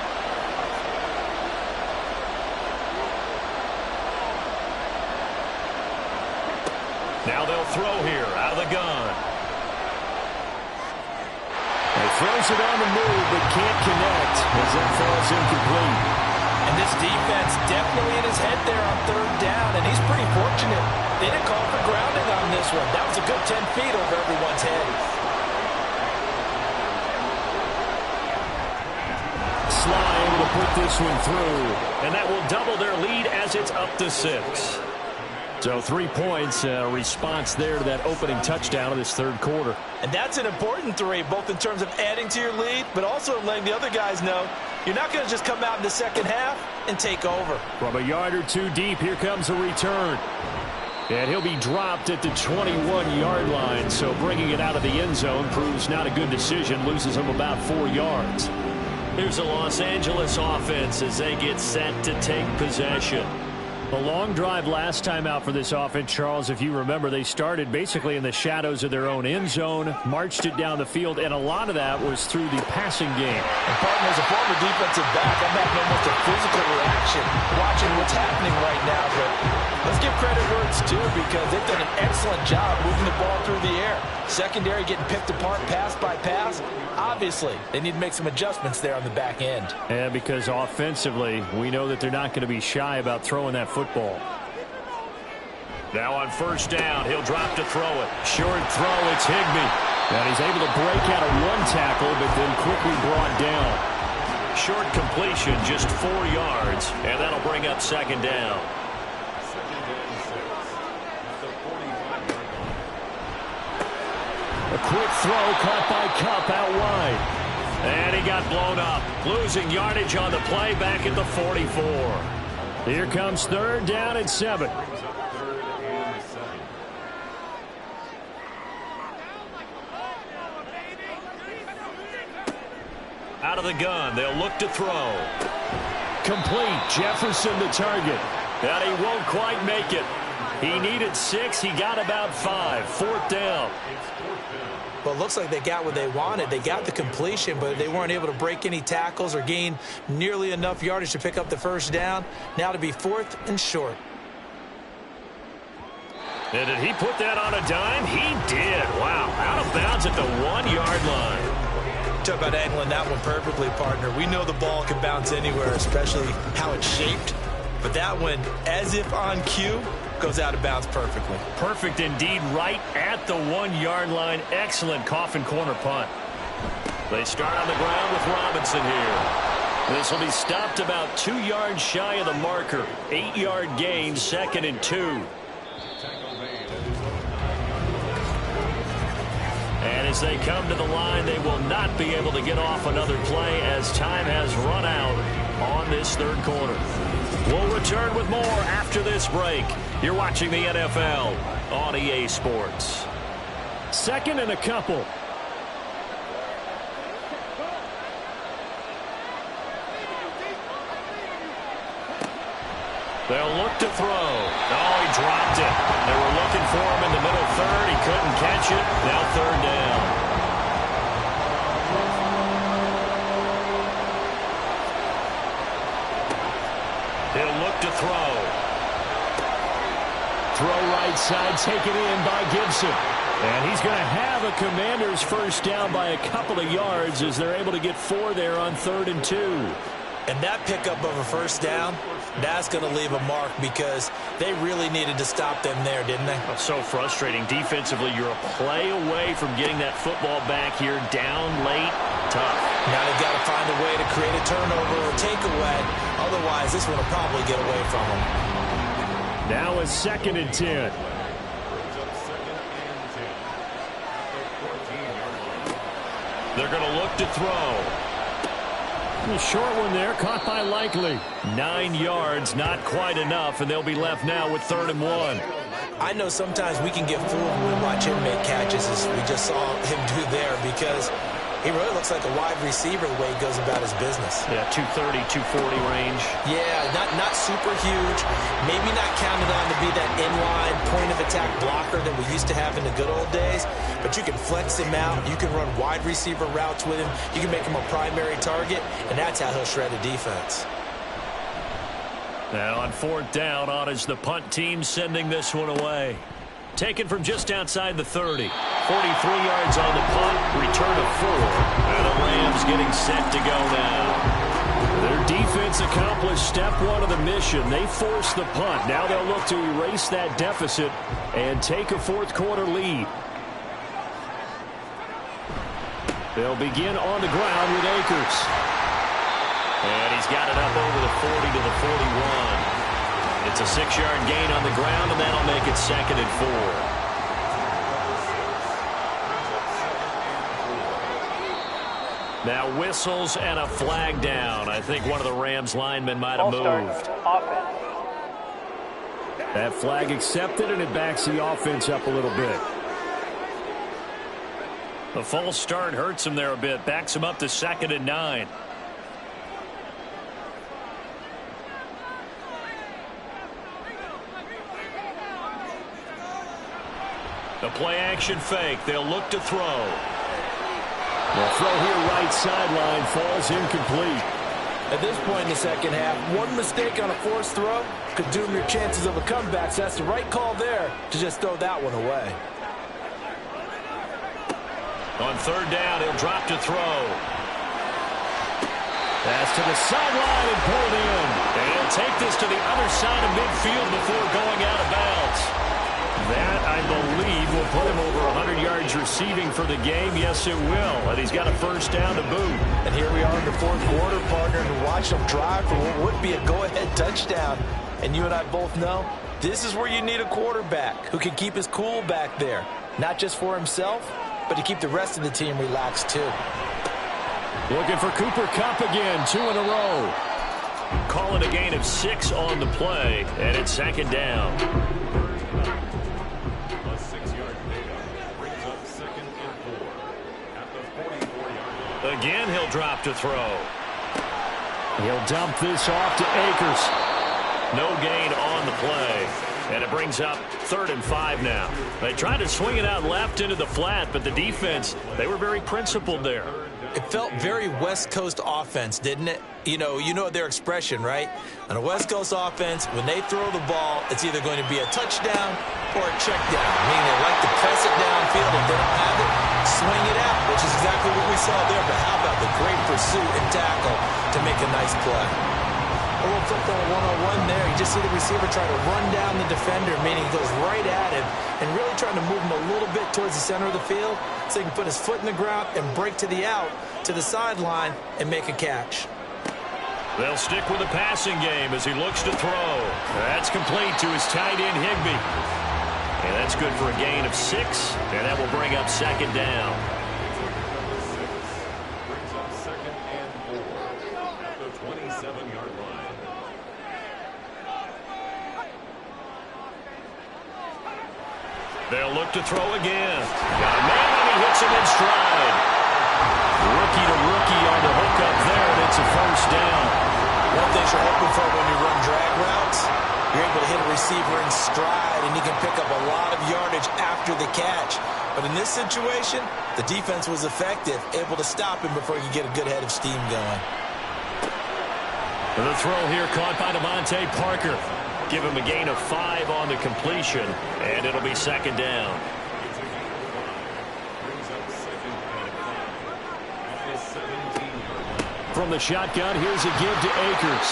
Now they'll throw here out of the gun. He throws it on the move, but can't connect as that falls incomplete. And this defense definitely in his head there on 3rd down, and he's pretty fortunate. They didn't call for grounding on this one. That was a good 10 feet over everyone's head. Sly able to put this one through, and that will double their lead as it's up to 6. So 3 points, response there to that opening touchdown of this 3rd quarter. And that's an important 3, both in terms of adding to your lead, but also letting the other guys know you're not going to just come out in the 2nd half and take over. From a yard or 2 deep, here comes a return. And he'll be dropped at the 21-yard line, so bringing it out of the end zone proves not a good decision, loses him about 4 yards. Here's the Los Angeles offense as they get set to take possession. A long drive last time out for this offense, Charles. If you remember, they started basically in the shadows of their own end zone, marched it down the field, and a lot of that was through the passing game. And partner, as a former defensive back, I'm having almost a physical reaction watching what's happening right now. But let's give credit where it's due because they've done an excellent job moving the ball through the air. Secondary getting picked apart pass by pass. Obviously, they need to make some adjustments there on the back end. And because offensively, we know that they're not going to be shy about throwing that football. Now on 1st down, he'll drop to throw it. Short throw, it's Higbee. And he's able to break out of 1 tackle, but then quickly brought down. Short completion, just 4 yards, and that'll bring up 2nd down. A quick throw caught by Kupp out wide. And he got blown up. Losing yardage on the play back at the 44. Here comes 3rd down and 7. Out of the gun, they'll look to throw. Complete, Jefferson the target. And he won't quite make it. He needed 6, he got about 5. 4th down. Well, it looks like they got what they wanted. They got the completion, but they weren't able to break any tackles or gain nearly enough yardage to pick up the 1st down. Now to be 4th and short. And did he put that on a dime? He did. Wow. Out of bounds at the 1-yard line. Talk about angling that one perfectly, partner. We know the ball can bounce anywhere, especially how it's shaped. But that one, as if on cue, goes out of bounds perfectly. Perfect indeed, right at the 1-yard line. Excellent coffin corner punt. They start on the ground with Robinson here. This will be stopped about 2 yards shy of the marker. 8-yard gain, 2nd and 2. And as they come to the line, they will not be able to get off another play as time has run out on this 3rd quarter. We'll return with more after this break. You're watching the NFL on EA Sports. 2nd and a couple. They'll look to throw. Oh, he dropped it. They were looking for him in the middle 3rd. He couldn't catch it. Now 3rd down. He'll look to throw. Throw right side, taken in by Gibson. And he's going to have a Commanders first down by a couple of yards as they're able to get 4 there on 3rd and 2. And that pickup of a first down, that's going to leave a mark because they really needed to stop them there, didn't they? So frustrating. Defensively, you're a play away from getting that football back here. Down late, tough. Now they've got to find a way to create a turnover or takeaway. Otherwise, this one will probably get away from them. Now it's 2nd and 10. They're going to look to throw. A short one there, caught by Likely. 9 yards, not quite enough, and they'll be left now with 3rd and 1. I know sometimes we can get fooled when we watch him make catches, as we just saw him do there, because he really looks like a wide receiver the way he goes about his business. Yeah, 230, 240 range. Yeah, not super huge. Maybe not counted on to be that inline point-of-attack blocker that we used to have in the good old days. But you can flex him out. You can run wide receiver routes with him. You can make him a primary target, and that's how he'll shred a defense. Now on 4th down, on is the punt team sending this one away. Taken from just outside the 30. 43 yards on the punt, return of 4. And the Rams getting set to go now. Their defense accomplished step 1 of the mission. They forced the punt. Now they'll look to erase that deficit and take a 4th quarter lead. They'll begin on the ground with Akers. And he's got it up over the 40 to the 41. It's a 6-yard gain on the ground, and that'll make it 2nd and 4. Now whistles and a flag down. I think one of the Rams linemen might have moved. That flag accepted, and it backs the offense up a little bit. The false start hurts him there a bit. Backs him up to 2nd and 9. The play-action fake. They'll look to throw. The throw here right sideline falls incomplete. At this point in the second half, one mistake on a forced throw could doom your chances of a comeback. So that's the right call there to just throw that one away. On 3rd down, he'll drop to throw. Pass to the sideline and pulled in. And he'll take this to the other side of midfield before going out of bounds. That, I believe, will put him over 100 yards receiving for the game. Yes, it will. And he's got a first down to boot. And here we are in the 4th quarter, partner, and watch them drive for what would be a go-ahead touchdown. And you and I both know this is where you need a quarterback who can keep his cool back there. Not just for himself, but to keep the rest of the team relaxed, too. Looking for Cooper Kupp again, 2 in a row. Calling a gain of 6 on the play, and it's 2nd down. Again, he'll drop to throw. He'll dump this off to Akers. No gain on the play. And it brings up 3rd and 5 now. They tried to swing it out left into the flat, but the defense, they were very principled there. It felt very West Coast offense, didn't it? You know their expression, right? On a West Coast offense, when they throw the ball, it's either going to be a touchdown or a check down. Meaning they like to press it downfield. If they don't have it, swing it out, which is exactly what we saw there. But how about the great pursuit and tackle to make a nice play? A little football one-on-one there. You just see the receiver try to run down the defender, meaning he goes right at him and really trying to move him a little bit towards the center of the field so he can put his foot in the ground and break to the out, to the sideline, and make a catch. They'll stick with the passing game as he looks to throw. That's complete to his tight end, Higbee. And that's good for a gain of 6, and that will bring up second down. Brings up 2nd and 4 at the 27-yard line. They'll look to throw again. Got a man, and he hits him in stride. Rookie to rookie on the hook up there, and it's a first down. One thing you're hoping for when you run drag routes, you're able to hit a receiver in stride, and you can pick up a lot of yardage after the catch. But in this situation, the defense was effective, able to stop him before he could get a good head of steam going. The throw here caught by Devontae Parker. Give him a gain of 5 on the completion, and it'll be second down. From the shotgun, here's a give to Akers.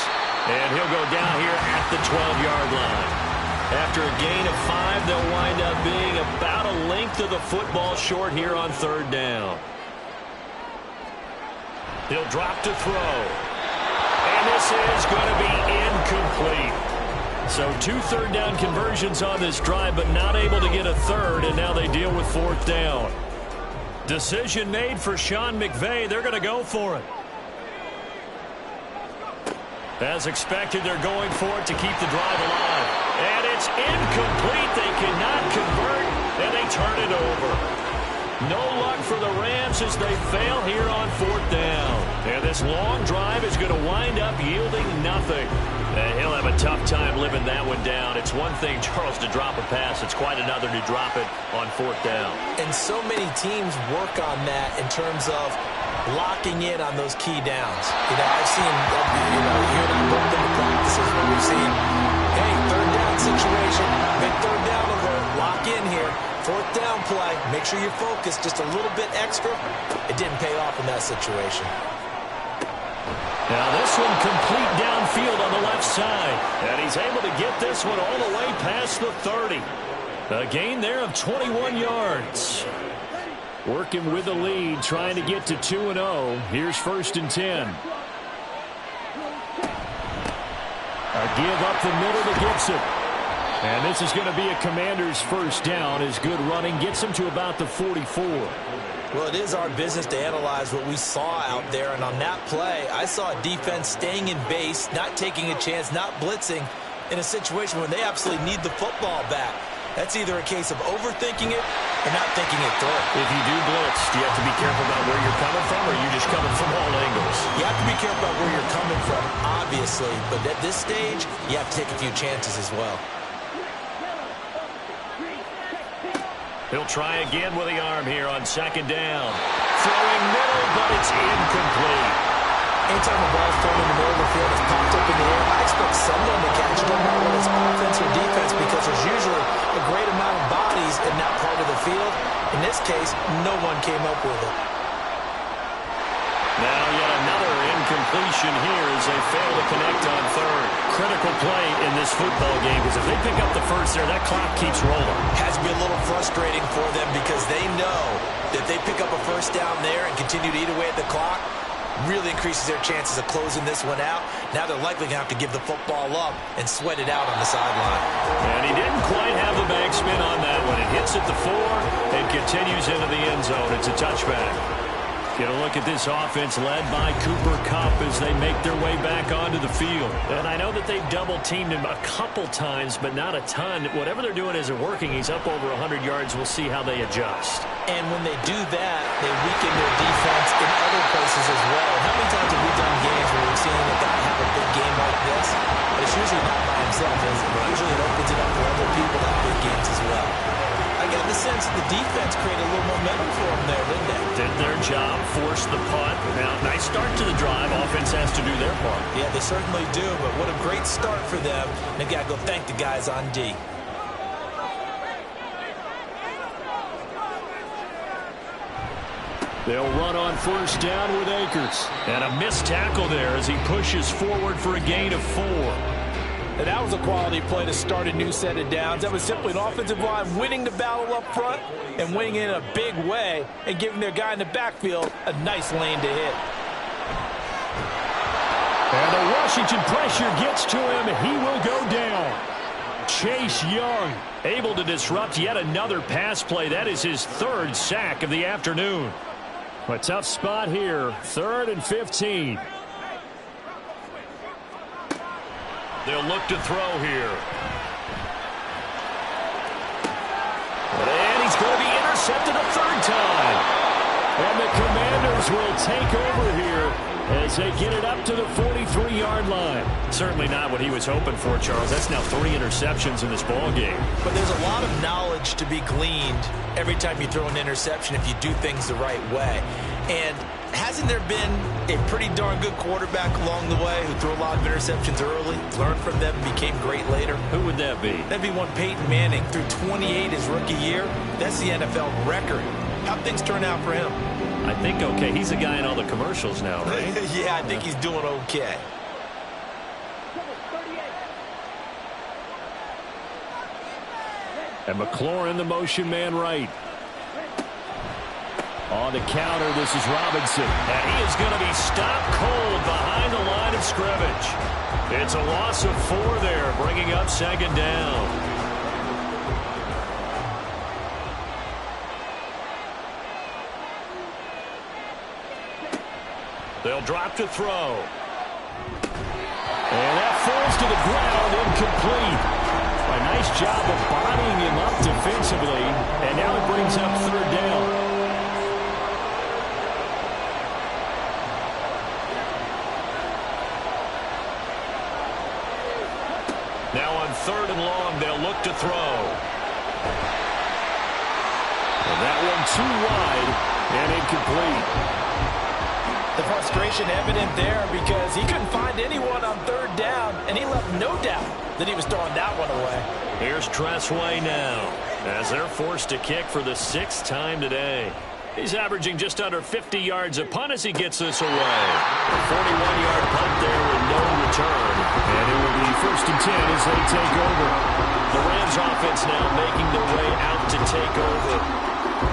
And he'll go down here at the 12-yard line. After a gain of 5, they'll wind up being about a length of the football short here on third down. He'll drop to throw. And this is going to be incomplete. So 2 third down conversions on this drive, but not able to get a third, and now they deal with fourth down. Decision made for Sean McVay. They're going to go for it. As expected, they're going for it to keep the drive alive. And it's incomplete. They cannot convert, and they turn it over. No luck for the Rams as they fail here on fourth down. And this long drive is going to wind up yielding nothing. And he'll have a tough time living that one down. It's one thing, Charles, to drop a pass. It's quite another to drop it on fourth down. And so many teams work on that in terms of locking in on those key downs. I've seen, you and I both in the practices where we've seen, hey, third down situation, big third down alert, lock in here, fourth down play, make sure you're focused just a little bit extra. It didn't pay off in that situation. Now this one complete downfield on the left side. And he's able to get this one all the way past the 30. A gain there of 21 yards. Working with the lead, trying to get to 2-0. Here's 1st and 10. A give up the middle to Gibson. And this is going to be a Commander's first down as good running gets him to about the 44. Well, it is our business to analyze what we saw out there. And on that play, I saw a defense staying in base, not taking a chance, not blitzing in a situation where they absolutely need the football back. That's either a case of overthinking it or not thinking it through. If you do blitz, do you have to be careful about where you're coming from, or are you just coming from all angles? You have to be careful about where you're coming from, obviously. But at this stage, you have to take a few chances as well. He'll try again with the arm here on second down. Throwing middle, but it's incomplete. Anytime the ball's thrown in the middle of the field, it's popped up in the air, I expect someone to catch it, no matter whether it's offense or defense, because there's usually a great amount of bodies in that part of the field. In this case, no one came up with it. Now yet another incompletion here as they fail to connect on third. Critical play in this football game, because if they pick up the first there, that clock keeps rolling. Has to be a little frustrating for them because they know that if they pick up a first down there and continue to eat away at the clock, really increases their chances of closing this one out. Now they're likely going to have to give the football up and sweat it out on the sideline. And he didn't quite have the backspin on that one. It hits at the 4 and continues into the end zone. It's a touchback. Get a look at this offense led by Cooper Kupp as they make their way back onto the field. And I know that they've double-teamed him a couple times, but not a ton. Whatever they're doing isn't working. He's up over 100 yards. We'll see how they adjust. And when they do that, they weaken their defense in other places as well. How many times have we done games where we've seen a guy have a big game like this? But it's usually not by himself, is it? Usually it opens it up for other people to have big games as well. I get the sense that the defense created a little momentum for them there, didn't they? Did their job, forced the punt. Now, nice start to the drive. Offense has to do their part. Yeah, they certainly do, but what a great start for them. They've got to go thank the guys on D. They'll run on first down with Akers. And a missed tackle there as he pushes forward for a gain of 4. And that was a quality play to start a new set of downs. That was simply an offensive line winning the battle up front and winning in a big way and giving their guy in the backfield a nice lane to hit. And And the Washington pressure gets to him. He will go down. Chase Young able to disrupt yet another pass play. That is his third sack of the afternoon. A tough spot here. 3rd and 15. They'll look to throw here. And he's going to be intercepted a third time. And the Commanders will take over here as they get it up to the 43-yard line. Certainly not what he was hoping for, Charles. That's now 3 interceptions in this ball game. But there's a lot of knowledge to be gleaned every time you throw an interception if you do things the right way. And hasn't there been a pretty darn good quarterback along the way who threw a lot of interceptions early, learned from them, and became great later? Who would that be? That'd be one Peyton Manning. Threw 28 his rookie year. That's the NFL record. How'd things turn out for him? I think okay. He's the guy in all the commercials now, right? Yeah, I think he's doing okay. And McLaurin, the motion man right. On the counter, this is Robinson. And he is going to be stopped cold behind the line of scrimmage. It's a loss of 4 there, bringing up 2nd down. They'll drop to throw. And that falls to the ground, incomplete. A nice job of bodying him up defensively. And now it brings up 3rd down. Now on 3rd and long, they'll look to throw. And that one too wide and incomplete. The frustration evident there because he couldn't find anyone on 3rd down, and he left no doubt that he was throwing that one away. Here's Tressway now as they're forced to kick for the 6th time today. He's averaging just under 50 yards a punt as he gets this away. A 41-yard punt there with no return. And it will be 1st and 10 as they take over. The Rams offense now making their way out to take over.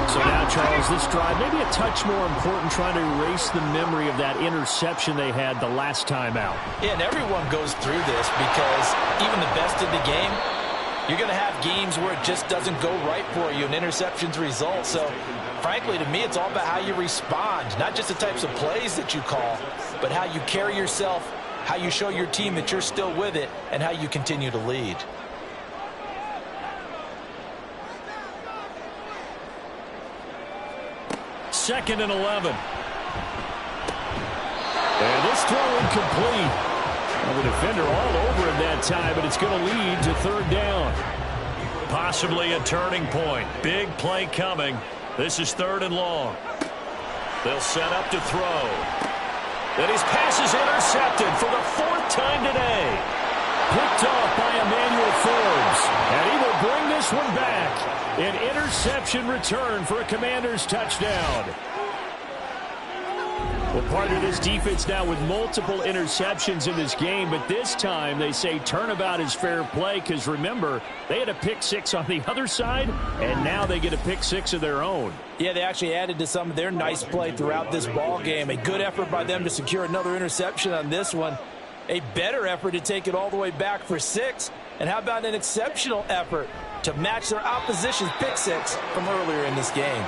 So now, Charles, this drive maybe a touch more important, trying to erase the memory of that interception they had the last time out. Yeah, and everyone goes through this because even the best in the game, you're going to have games where it just doesn't go right for you, and interceptions result. So, frankly, to me, it's all about how you respond, not just the types of plays that you call, but how you carry yourself, how you show your team that you're still with it, and how you continue to lead. 2nd and 11. And this throw incomplete. Well, the defender all over him that time, but it's going to lead to 3rd down. Possibly a turning point. Big play coming. This is 3rd and long. They'll set up to throw. And his pass is intercepted for the 4th time today. Picked off by Emmanuel Forbes. And he will bring this one back. An interception return for a Commanders touchdown. Well, part of this defense now with multiple interceptions in this game, but this time they say turnabout is fair play because, remember, they had a pick 6 on the other side, and now they get a pick 6 of their own. Yeah, they actually added to some of their nice play throughout this ball game. A good effort by them to secure another interception on this one. A better effort to take it all the way back for 6. And how about an exceptional effort to match their opposition's pick 6 from earlier in this game?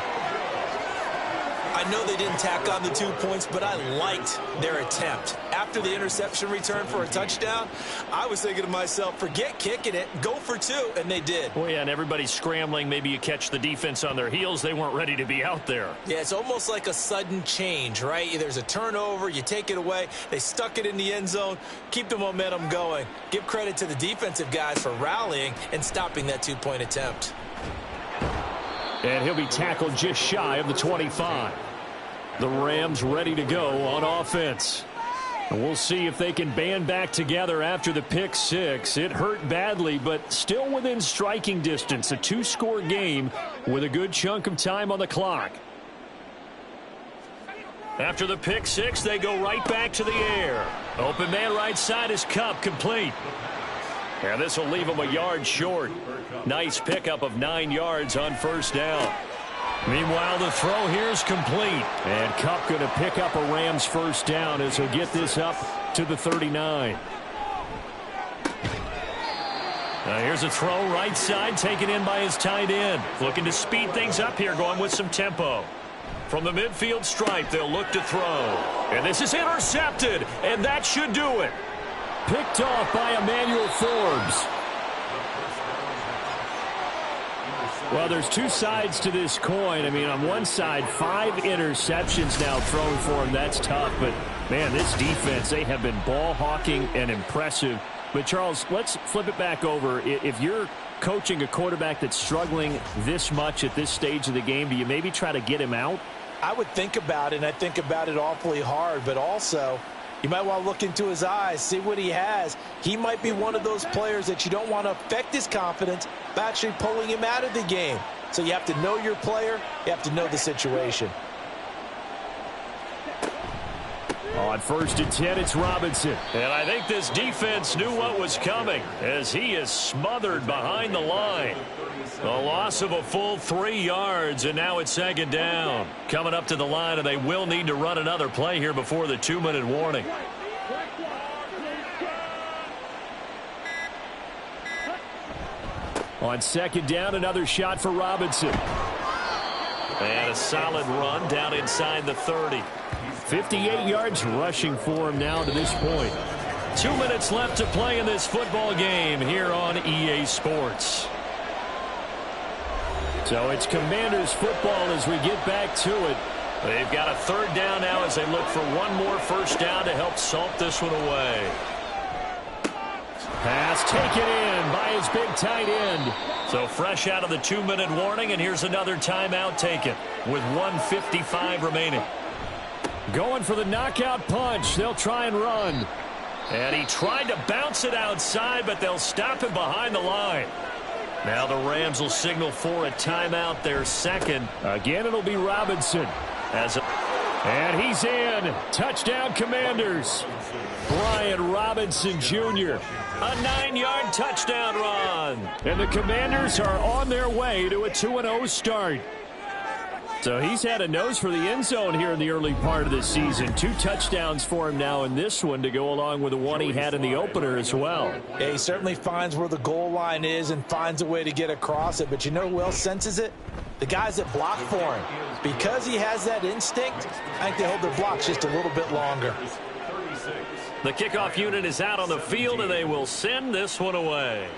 I know they didn't tack on the 2 points, but I liked their attempt. After the interception return for a touchdown, I was thinking to myself, forget kicking it, go for 2, and they did. Well, yeah, and everybody's scrambling. Maybe you catch the defense on their heels. They weren't ready to be out there. Yeah, it's almost like a sudden change, right? There's a turnover, you take it away, they stuck it in the end zone, keep the momentum going. Give credit to the defensive guys for rallying and stopping that 2-point attempt. And he'll be tackled just shy of the 25. The Rams ready to go on offense. And we'll see if they can band back together after the pick 6. It hurt badly, but still within striking distance. A 2-score game with a good chunk of time on the clock. After the pick 6, they go right back to the air. Open man right side is Kupp, complete. And this will leave him a yard short. Nice pickup of 9 yards on 1st down. Meanwhile, the throw here is complete. And Kupp going to pick up a Rams first down as he'll get this up to the 39. Here's a throw right side taken in by his tight end. Looking to speed things up here, going with some tempo. From the midfield stripe, they'll look to throw. And this is intercepted, and that should do it. Picked off by Emmanuel Forbes. Well, there's two sides to this coin. I mean, on one side, 5 interceptions now thrown for him. That's tough. But, man, this defense, they have been ball hawking and impressive. But, Charles, let's flip it back over. If you're coaching a quarterback that's struggling this much at this stage of the game, do you maybe try to get him out? I would think about it, and I think about it awfully hard. But also, you might want to look into his eyes, see what he has. He might be one of those players that you don't want to affect his confidence by actually pulling him out of the game. So you have to know your player. You have to know the situation. On 1st and 10, it's Robinson. And I think this defense knew what was coming as he is smothered behind the line. A loss of a full 3 yards, and now it's 2nd down. Coming up to the line, and they will need to run another play here before the 2-minute warning. On 2nd down, another shot for Robinson. And a solid run down inside the 30. 58 yards rushing for him now to this point. 2 minutes left to play in this football game here on EA Sports. So it's Commanders football as we get back to it. They've got a 3rd down now as they look for one more first down to help salt this one away. Pass taken in by his big tight end. So fresh out of the 2-minute warning, and here's another timeout taken with 1:55 remaining. Going for the knockout punch. They'll try and run. And he tried to bounce it outside, but they'll stop him behind the line. Now the Rams will signal for a timeout, their 2nd. Again, it'll be Robinson. And he's in. Touchdown, Commanders. Brian Robinson Jr. A 9-yard touchdown run. And the Commanders are on their way to a 2-0 start. So he's had a nose for the end zone here in the early part of this season. 2 touchdowns for him now in this one to go along with the one he had in the opener as well. Yeah, he certainly finds where the goal line is and finds a way to get across it. But you know who else senses it? The guys that block for him. Because he has that instinct, I think they hold their blocks just a little bit longer. The kickoff unit is out on the field, and they will send this one away.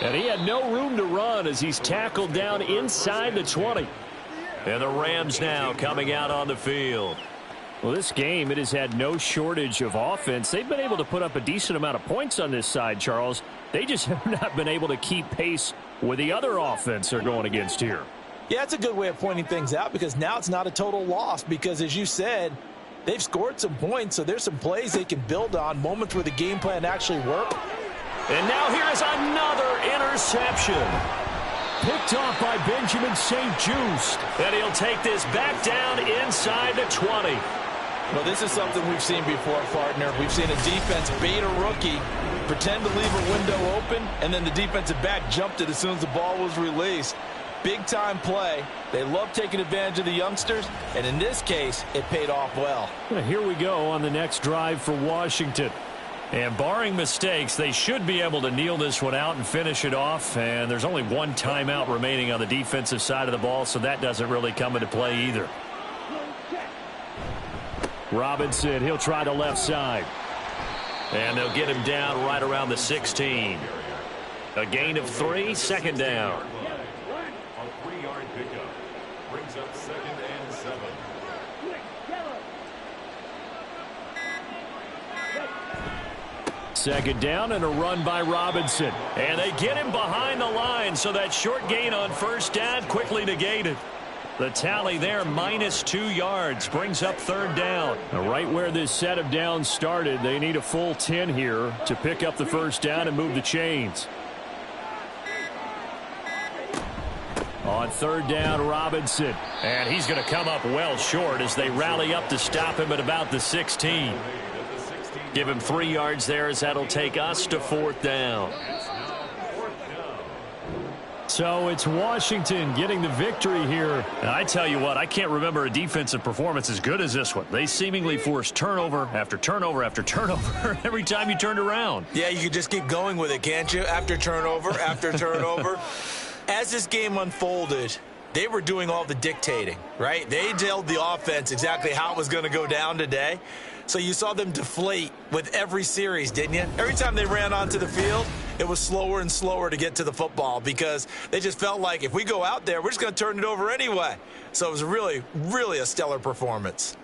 And he had no room to run as he's tackled down inside the 20. And the Rams now coming out on the field. Well, this game, it has had no shortage of offense. They've been able to put up a decent amount of points on this side, Charles. They just have not been able to keep pace with the other offense they're going against here. Yeah, it's a good way of pointing things out because now it's not a total loss because, as you said, they've scored some points, so there's some plays they can build on, moments where the game plan actually worked. And now here is another interception. Picked off by Benjamin St-Juste. And he'll take this back down inside the 20. Well, this is something we've seen before, partner. We've seen a defense bait a rookie, pretend to leave a window open, and then the defensive back jumped it as soon as the ball was released. Big-time play. They love taking advantage of the youngsters, and in this case, it paid off well. Here we go on the next drive for Washington. And barring mistakes, they should be able to kneel this one out and finish it off. And there's only one timeout remaining on the defensive side of the ball, so that doesn't really come into play either. Robinson, he'll try the left side. And they'll get him down right around the 16. A gain of 3, 2nd down. A 3-yard pickup brings up 2nd and 7. Second down and a run by Robinson. And they get him behind the line, so that short gain on first down quickly negated. The tally there, -2 yards, brings up 3rd down. Now, right where this set of downs started, they need a full 10 here to pick up the first down and move the chains. On 3rd down, Robinson. And he's going to come up well short as they rally up to stop him at about the 16. Give him 3 yards there as that'll take us to 4th down. So it's Washington getting the victory here. And I tell you what, I can't remember a defensive performance as good as this one. They seemingly forced turnover after turnover after turnover every time you turned around. Yeah, you could just keep going with it, can't you? After turnover, after turnover. As this game unfolded, they were doing all the dictating, right? They told the offense exactly how it was going to go down today. So you saw them deflate with every series, didn't you? Every time they ran onto the field, it was slower and slower to get to the football because they just felt like if we go out there, we're just going to turn it over anyway. So it was really, really a stellar performance.